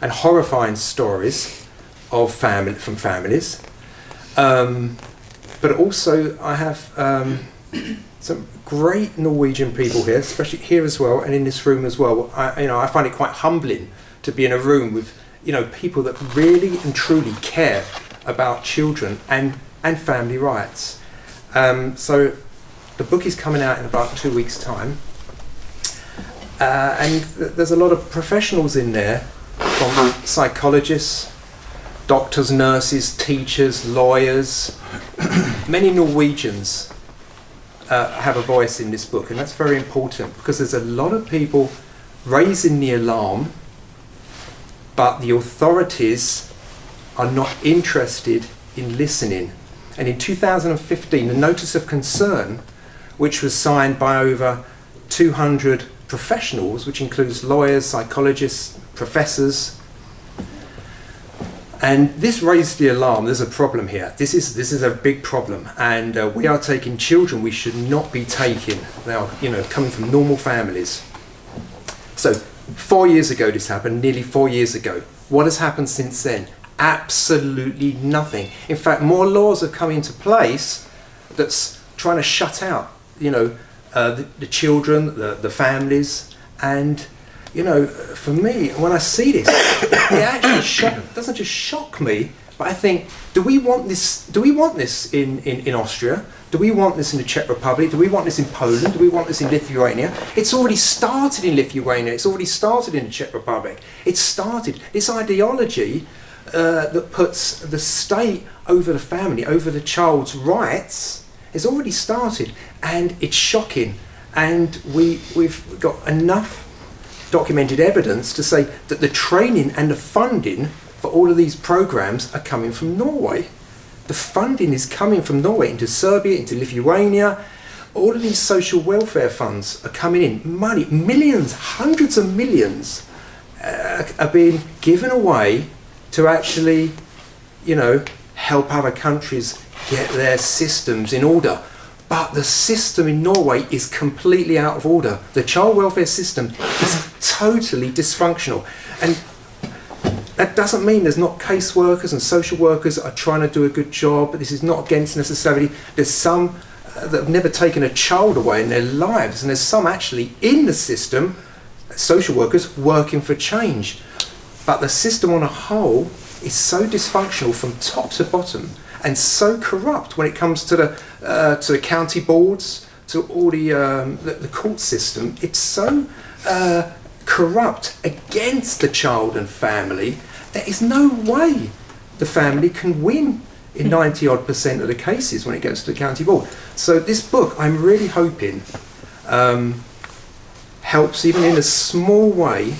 Speaker 9: and horrifying stories of from families, but also I have some great Norwegian people here, especially here as well, and in this room as well. I find it quite humbling to be in a room with, you know, people that really and truly care about children and family rights. So the book is coming out in about 2 weeks' time, and there's a lot of professionals in there, from psychologists, doctors, nurses, teachers, lawyers. Many Norwegians have a voice in this book, and that's very important because there's a lot of people raising the alarm, but the authorities are not interested in listening. And in 2015, the Notice of Concern, which was signed by over 200 professionals, which includes lawyers, psychologists, professors, and this raised the alarm. There's a problem here. This is a big problem, and we are taking children we should not be taking. They are, you know, coming from normal families. So 4 years ago this happened, nearly 4 years ago. What has happened since then? Absolutely nothing. In fact, more laws have come into place that's trying to shut out, you know, the children, the families, and, you know, for me, when I see this, it actually doesn't just shock me, but I think, do we want this? Do we want this in Austria? Do we want this in the Czech Republic? Do we want this in Poland? Do we want this in Lithuania? It's already started in Lithuania. It's already started in the Czech Republic. It's started. This ideology that puts the state over the family, over the child's rights, has already started, and it's shocking. And we've got enough documented evidence to say that the training and the funding for all of these programs are coming from Norway. The funding is coming from Norway into Serbia, into Lithuania. All of these social welfare funds are coming in. Money, millions, hundreds of millions are being given away to actually, you know, help other countries get their systems in order. But the system in Norway is completely out of order. The child welfare system is totally dysfunctional. And that doesn't mean there's not caseworkers and social workers that are trying to do a good job, but this is not against necessarily. There's some that have never taken a child away in their lives, and there's some actually in the system, social workers working for change. But the system on a whole is so dysfunctional from top to bottom and so corrupt when it comes to the county boards, to all the court system. It's so corrupt against the child and family. There is no way the family can win in 90-odd% of the cases when it goes to the county board. So this book, I'm really hoping, helps even in a small way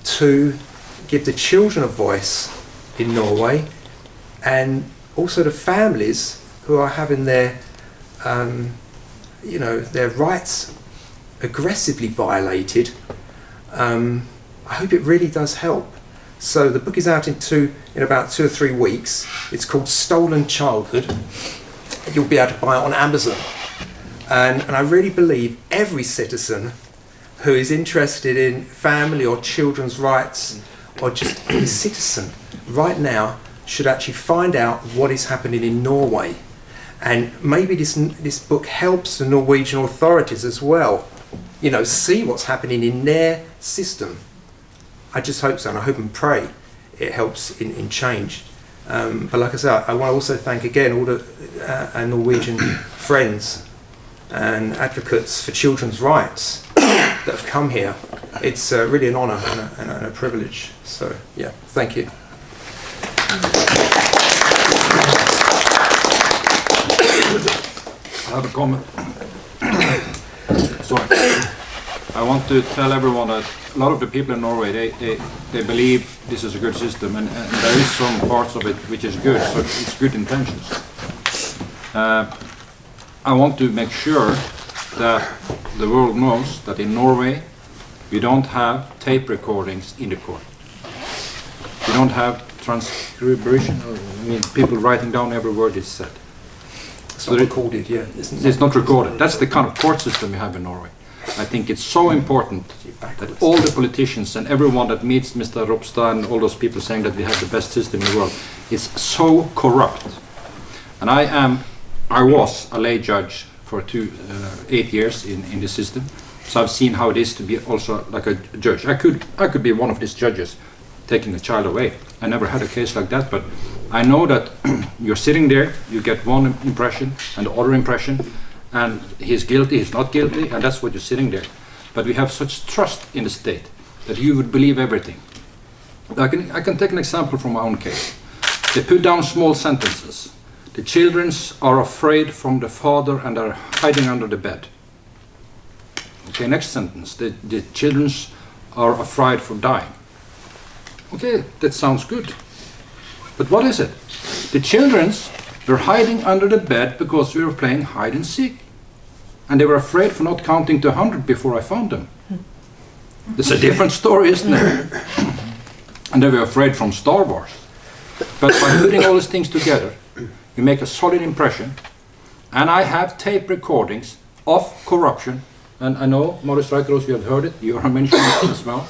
Speaker 9: to give the children a voice in Norway, and also the families who are having their their rights aggressively violated. I hope it really does help. So the book is out in about 2 or 3 weeks. It's called Stolen Childhood. You'll be able to buy it on Amazon. And I really believe every citizen who is interested in family or children's rights, or just any citizen right now, should actually find out what is happening in Norway. And maybe this book helps the Norwegian authorities as well, see what's happening in their system. I just hope so, and I hope and pray it helps in change. But like I said, I want to also thank again all the Norwegian friends and advocates for children's rights that have come here. It's really an honour and a privilege. So yeah, thank you.
Speaker 7: I have a comment. Sorry. I want to tell everyone that a lot of the people in Norway, they believe this is a good system, and there is some parts of it which is good, so it's good intentions. I want to make sure that the world knows that in Norway we don't have tape recordings in the court. We don't have transcription, people writing down every word is said.
Speaker 9: It's not recorded, yeah.
Speaker 7: It's not recorded. That's the kind of court system we have in Norway. I think it's so important that all the politicians and everyone that meets Mr. Ropstad and all those people saying that we have the best system in the world is so corrupt. And I was a lay judge for 8 years in the system, so I've seen how it is to be also like a judge. I could be one of these judges taking a child away. I never had a case like that, but I know that you're sitting there, you get one impression and the other impression, and he's guilty, he's not guilty, and that's what you're sitting there. But we have such trust in the state that you would believe everything. I can take an example from my own case. They put down small sentences. The children are afraid from the father and are hiding under the bed. Okay, next sentence. The children are afraid for dying. Okay, that sounds good. But what is it? The children were hiding under the bed because we were playing hide and seek. And they were afraid for not counting to 100 before I found them. It's a different story, isn't it? And they were afraid from Star Wars. But by putting all these things together, we make a solid impression. And I have tape recordings of corruption. And I know, Maurice Reikeros, you have heard it. You are mentioning it as well.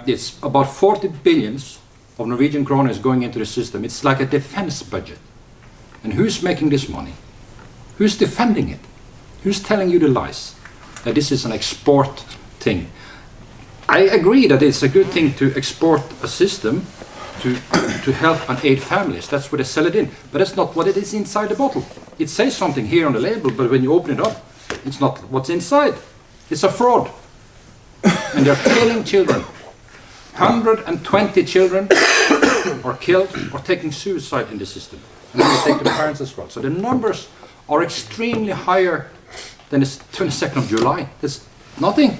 Speaker 7: It's about 40 billions of Norwegian kroner is going into the system. It's like a defense budget. And who's making this money? Who's defending it? Who's telling you the lies? That this is an export thing. I agree that it's a good thing to export a system to help and aid families. That's where they sell it in. But that's not what it is inside the bottle. It says something here on the label, but when you open it up, it's not what's inside. It's a fraud. And they're killing children. 120 children are killed or taking suicide in the system. And then they take the parents as well. So the numbers are extremely higher than the 22nd of July. It's nothing.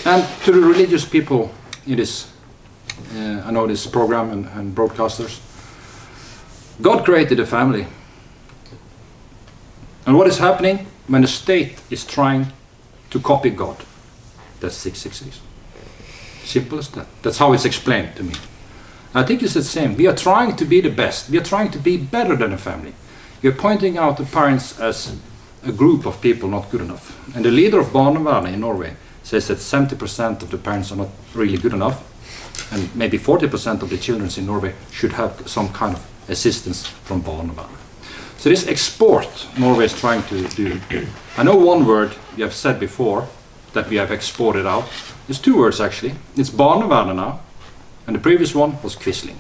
Speaker 7: And to the religious people in this, I know this program and broadcasters, God created a family. And what is happening when the state is trying to copy God? That's 666. Simple as that. That's how it's explained to me. I think it's the same. We are trying to be the best. We are trying to be better than a family. We are pointing out the parents as a group of people not good enough. And the leader of Barnevernet in Norway says that 70% of the parents are not really good enough. And maybe 40% of the children in Norway should have some kind of assistance from Barnevernet. So this export Norway is trying to do. I know one word we have said before that we have exported out. There's two words actually. It's Barnevernet now, and the previous one was Quisling.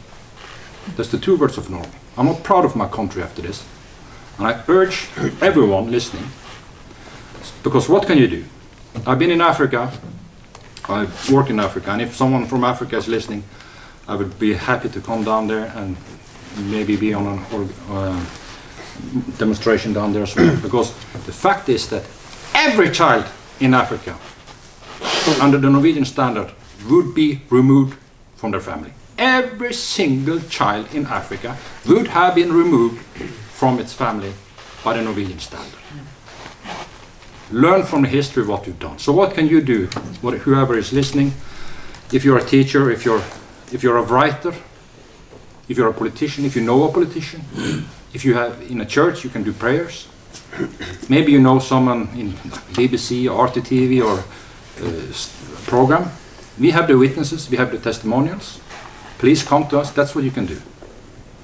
Speaker 7: That's the 2 words of Norway. I'm not proud of my country after this, and I urge everyone listening, because what can you do? I've been in Africa, I've worked in Africa, and if someone from Africa is listening, I would be happy to come down there and maybe be on a demonstration down there as well. Because the fact is that every child in Africa, under the Norwegian standard, would be removed from their family. Every single child in Africa would have been removed from its family by the Norwegian standard. Learn from the history what you've done. So what can you do, whoever is listening, if you're a teacher, if you're a writer, if you're a politician, if you know a politician, if you have in a church, you can do prayers. Maybe you know someone in BBC, RTTV, or program. We have the witnesses, we have the testimonials. Please come to us, that's what you can do.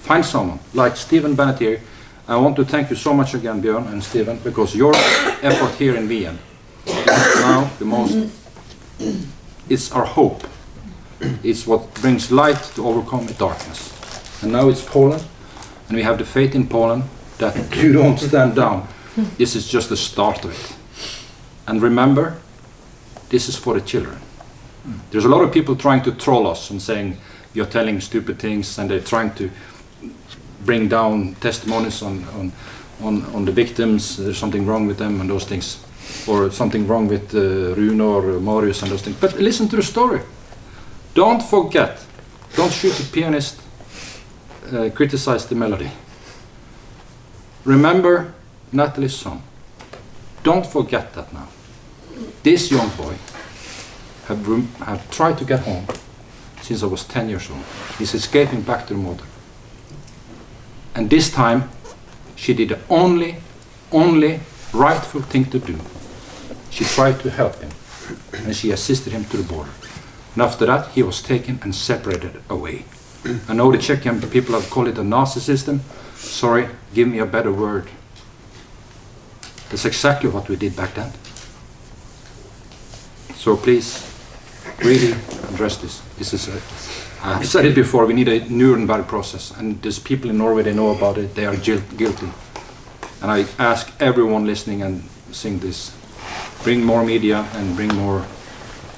Speaker 7: Find someone, like Stephen Bennett here. I want to thank you so much again, Björn and Stephen, because your effort here in Vienna is now the most, it's our hope. It's what brings light to overcome the darkness. And now it's Poland, and we have the faith in Poland that you don't stand down. This is just the start of it. And remember, this is for the children. There's a lot of people trying to troll us and saying you're telling stupid things, and they're trying to bring down testimonies on the victims. There's something wrong with them and those things, or something wrong with Rune or Marius and those things. But listen to the story. Don't forget. Don't shoot the pianist. Criticize the melody. Remember Natalie's song. Don't forget that now. This young boy have tried to get home since I was 10 years old. He's escaping back to the mother. And this time, she did the only rightful thing to do. She tried to help him, and she assisted him to the border. And after that, he was taken and separated away. I know the Czechian people have called it a Nazi system. Sorry, give me a better word. That's exactly what we did back then. So please, really address this. This is I've said it before, we need a Nuremberg process, and there's people in Norway, they know about it, they are guilty. And I ask everyone listening and sing this, bring more media and bring more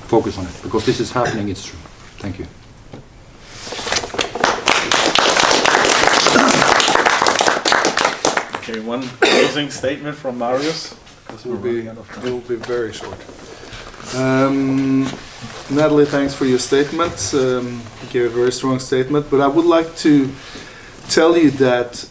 Speaker 7: focus on it, because this is happening, it's true. Thank you.
Speaker 2: Okay, one closing statement from Marius.
Speaker 4: It will be very short. Natalie, thanks for your statement. You gave a very strong statement, but I would like to tell you that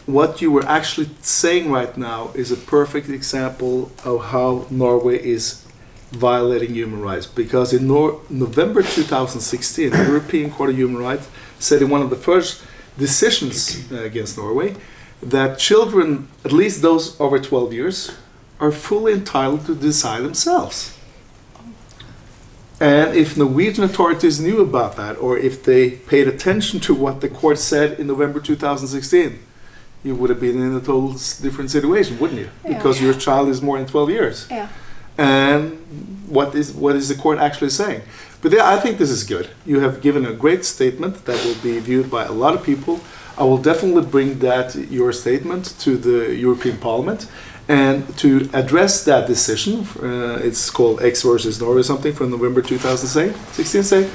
Speaker 4: what you were actually saying right now is a perfect example of how Norway is violating human rights. Because in November 2016, the European Court of Human Rights said in one of the first decisions against Norway that children, at least those over 12 years, are fully entitled to decide themselves. And if Norwegian authorities knew about that, or if they paid attention to what the court said in November 2016, you would have been in a total different situation, wouldn't you?
Speaker 6: Yeah.
Speaker 4: Because your child is more than 12 years.
Speaker 6: Yeah.
Speaker 4: And what is the court actually saying? But I think this is good. You have given a great statement that will be viewed by a lot of people. I will definitely bring your statement to the European Parliament. And to address that decision, it's called X versus Norway or something from November 2016, say,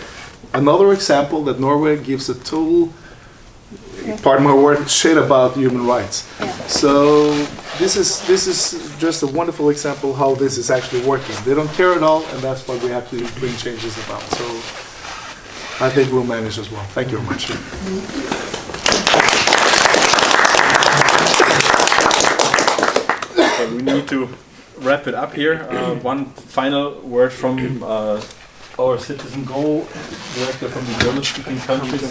Speaker 4: another example that Norway gives a total, pardon my word, shit about human rights.
Speaker 6: Yeah.
Speaker 4: So this is just a wonderful example how this is actually working. They don't care at all, and that's what we have to bring changes about. So I think we'll manage as well. Thank you very much.
Speaker 2: We need to wrap it up here. One final word from our Citizen Go director from the German-speaking countries.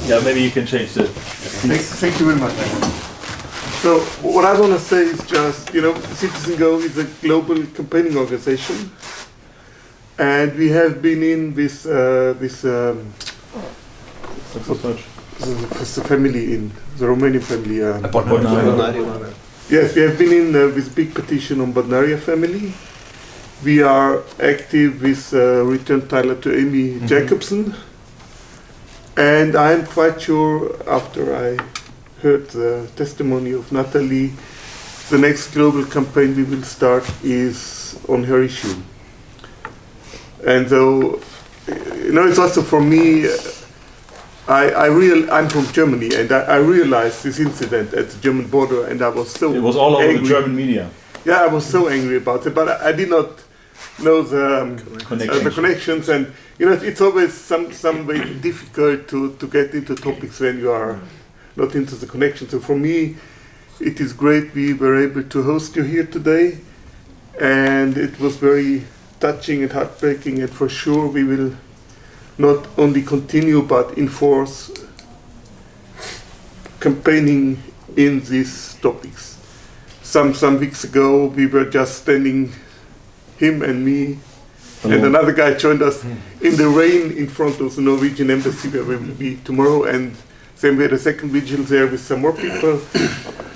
Speaker 2: Yeah, maybe you can change it.
Speaker 8: Thank you very much. So what I want to say is just, Citizen Go is a global campaigning organization, and we have been in this family, in the Romanian family. Yes, we have been in this big petition on Barnevernet family, we are active with Return Tyler to Amy Jacobson. And I'm quite sure, after I heard the testimony of Natalie, the next global campaign we will start is on her issue. And so, it's also for me, I'm from Germany, and I realized this incident at the German border, and I was so
Speaker 10: It was all over
Speaker 8: angry.
Speaker 10: the German media.
Speaker 8: Yeah, I was so angry about it, but I did not know the connections, and it's always some way difficult to get into topics when you are not into the connection. So for me, it is great we were able to host you here today, and it was very touching and heartbreaking, and for sure we will not only continue but enforce campaigning in these topics. Some weeks ago we were just standing, him and me, and another guy joined us in the rain in front of the Norwegian embassy where we will be tomorrow, and then we had a second vigil there with some more people,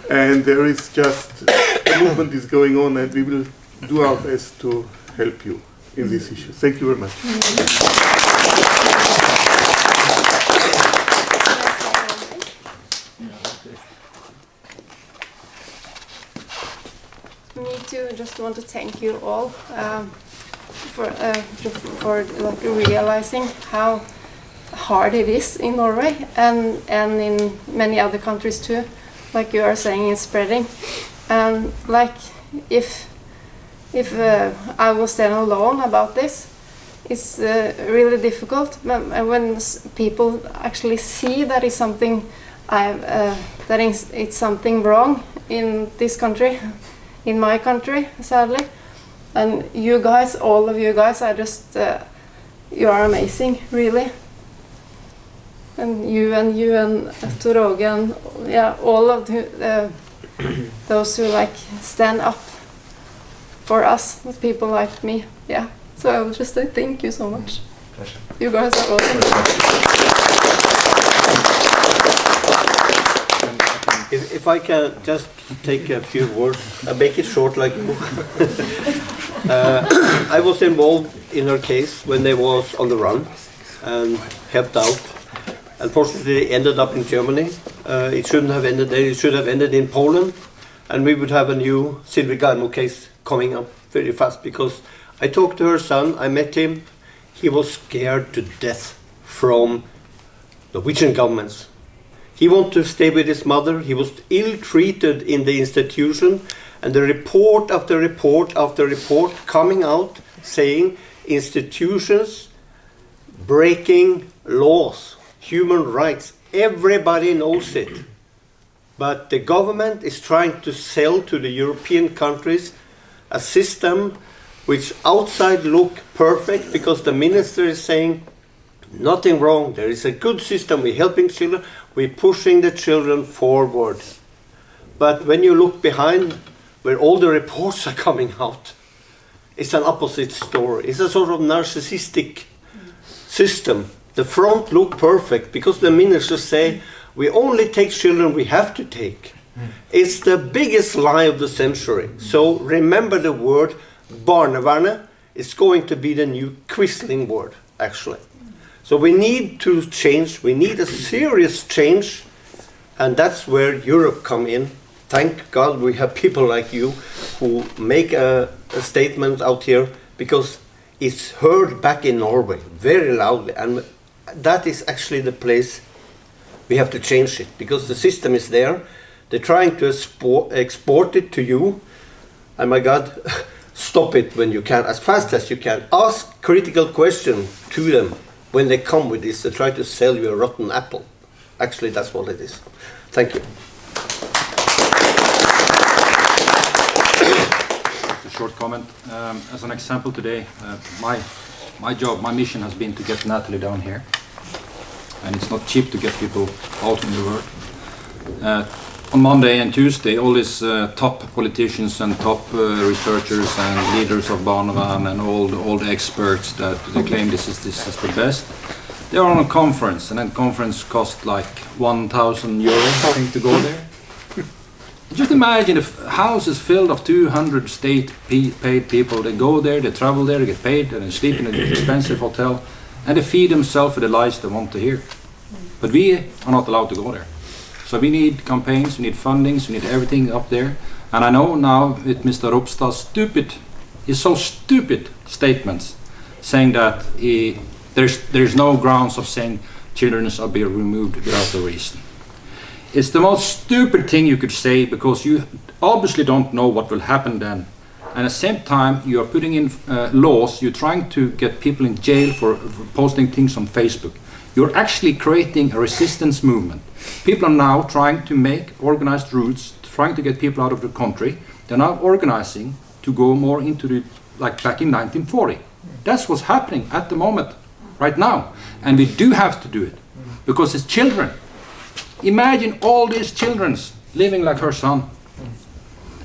Speaker 8: and there is just, a movement is going on, and we will do our best to help you in this issue. Thank you very much.
Speaker 6: Me too. Just want to thank you all for realizing how hard it is in Norway and in many other countries too. Like you are saying, it's spreading. And like if I was then alone about this, it's really difficult. When people actually see that it's something it's something wrong in this country, in my country, sadly. And you guys, all of you guys, are just you are amazing, really. And you and Toroge and all of those who like stand up for us, people like me. Yeah. So I would just say thank you so much.
Speaker 9: Pleasure.
Speaker 6: You guys are awesome.
Speaker 3: If I can just take a few words, I'll make it short like you. I was involved in her case when they was on the run and helped out. Unfortunately, it ended up in Germany. It shouldn't have ended there. It should have ended in Poland, and we would have a new Sylvie Garmo case coming up very fast, because I talked to her son, I met him. He was scared to death from the Norwegian governments. He wanted to stay with his mother. He was ill-treated in the institution, and the report after report after report coming out saying institutions breaking laws, human rights. Everybody knows it. But the government is trying to sell to the European countries a system which outside look perfect, because the minister is saying nothing wrong, there is a good system, we're helping children, we're pushing the children forward. But when you look behind where all the reports are coming out, it's an opposite story. It's a sort of narcissistic system. The front look perfect because the ministers say we only take children we have to take. It's the biggest lie of the century. So remember the word Barnevernet is going to be the new Quisling word, actually. So we need to change, we need a serious change, and that's where Europe come in. Thank God we have people like you who make a statement out here, because it's heard back in Norway very loudly, and that is actually the place we have to change it, because the system is there. They're trying to export it to you, and my God, stop it when you can, as fast as you can. Ask critical questions to them when they come with this. They try to sell you a rotten apple. Actually, that's what it is. Thank you.
Speaker 7: Just a short comment. As an example today, my job, my mission has been to get Natalie down here. And it's not cheap to get people out in the world. On Monday and Tuesday, all these top politicians and top researchers and leaders of Barnevernet and all the experts that they claim this is the best, they are on a conference, and that conference cost like 1,000 euros, I think, to go there. Just imagine if a house is filled of 200 state-paid people. They go there, they travel there, they get paid, and they sleep in an expensive hotel, and they feed themselves with the lies they want to hear. But we are not allowed to go there. So we need campaigns, we need fundings, we need everything up there. And I know now with Mr. Ropstad's his so stupid statements, saying that there's no grounds of saying children are being removed without a reason. It's the most stupid thing you could say, because you obviously don't know what will happen then. And at the same time, you are putting in laws, you're trying to get people in jail for posting things on Facebook. You're actually creating a resistance movement. People are now trying to make organized routes, trying to get people out of the country. They're now organizing to go more into the, like back in 1940. That's what's happening at the moment, right now. And we do have to do it, because it's children. Imagine all these children living like her son.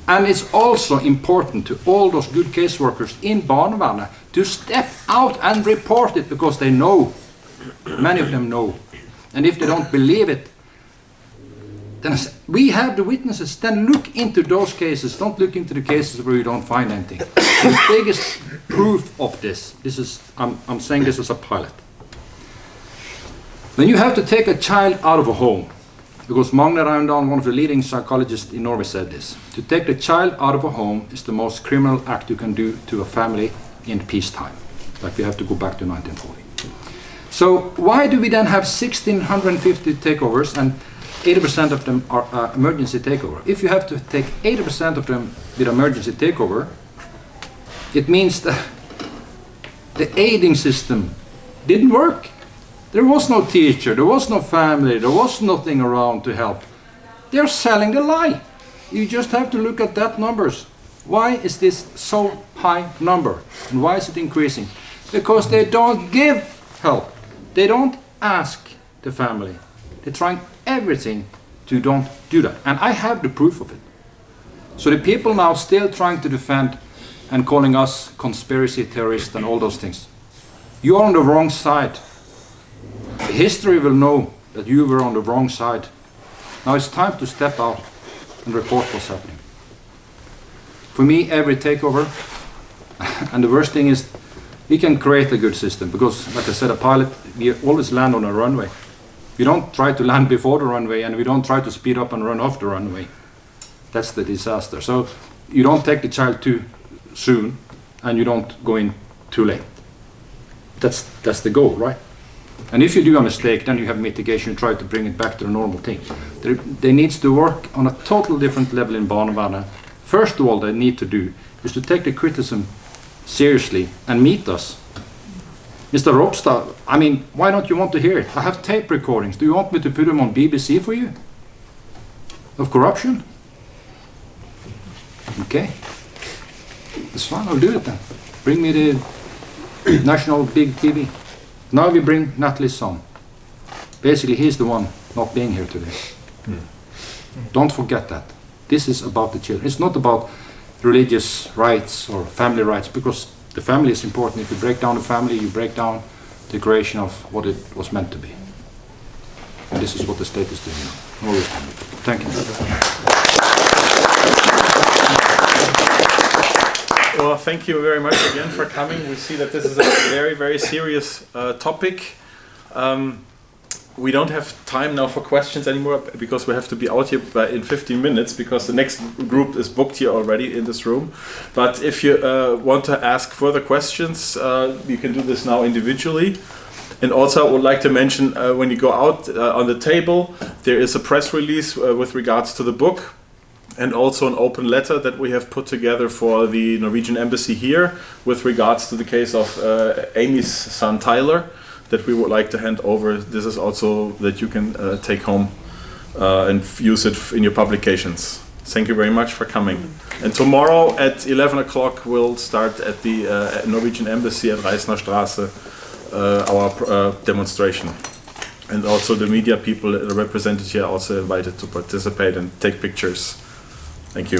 Speaker 7: And it's also important to all those good caseworkers in Barnevernet to step out and report it, because they know, many of them know. And if they don't believe it, then we have the witnesses. Then look into those cases. Don't look into the cases where you don't find anything. The biggest proof of this is, I'm saying this as a pilot. When you have to take a child out of a home, because Magne Raundal, one of the leading psychologists in Norway, said this: to take the child out of a home is the most criminal act you can do to a family in peacetime. Like we have to go back to 1940. So why do we then have 1,650 takeovers and 80% of them are emergency takeover? If you have to take 80% of them with emergency takeover, it means that the aiding system didn't work. There was no teacher, there was no family, there was nothing around to help. They're selling the lie. You just have to look at that numbers. Why is this so high number? And why is it increasing? Because they don't give help. They don't ask the family. They're trying everything to don't do that. And I have the proof of it. So the people now still trying to defend and calling us conspiracy theorists and all those things. You're on the wrong side. History will know that you were on the wrong side. Now it's time to step out and report what's happening. For me, every takeover, and the worst thing is, we can create a good system, because, like I said, a pilot, we always land on a runway. We don't try to land before the runway, and we don't try to speed up and run off the runway. That's the disaster. So you don't take the child too soon, and you don't go in too late. That's the goal, right? And if you do a mistake, then you have mitigation, you try to bring it back to the normal thing. They need to work on a total different level in Barnevernet. First of all, they need to do is to take the criticism seriously and meet us. Mr. Ropstad, I mean, why don't you want to hear it? I have tape recordings. Do you want me to put them on BBC for you? Of corruption? Okay. That's fine, I'll do it then. Bring me the national big TV. Now we bring Natalie's son. Basically, he's the one not being here today. Don't forget that. This is about the children. It's not about religious rights or family rights, because the family is important. If you break down the family, you break down the creation of what it was meant to be. And this is what the state is doing now. Always done it. Thank you.
Speaker 2: Well, thank you very much again for coming. We see that this is a very, very serious topic. We don't have time now for questions anymore, because we have to be out here in 15 minutes, because the next group is booked here already in this room. But if you want to ask further questions, you can do this now individually. And also I would like to mention, when you go out on the table, there is a press release with regards to the book, and also an open letter that we have put together for the Norwegian embassy here with regards to the case of Amy's son Tyler, that we would like to hand over. This is also that you can take home and use it in your publications. Thank you very much for coming. And tomorrow at 11 o'clock we'll start at the Norwegian embassy at Reisner Straße our demonstration. And also the media people represented here also invited to participate and take pictures. Thank you.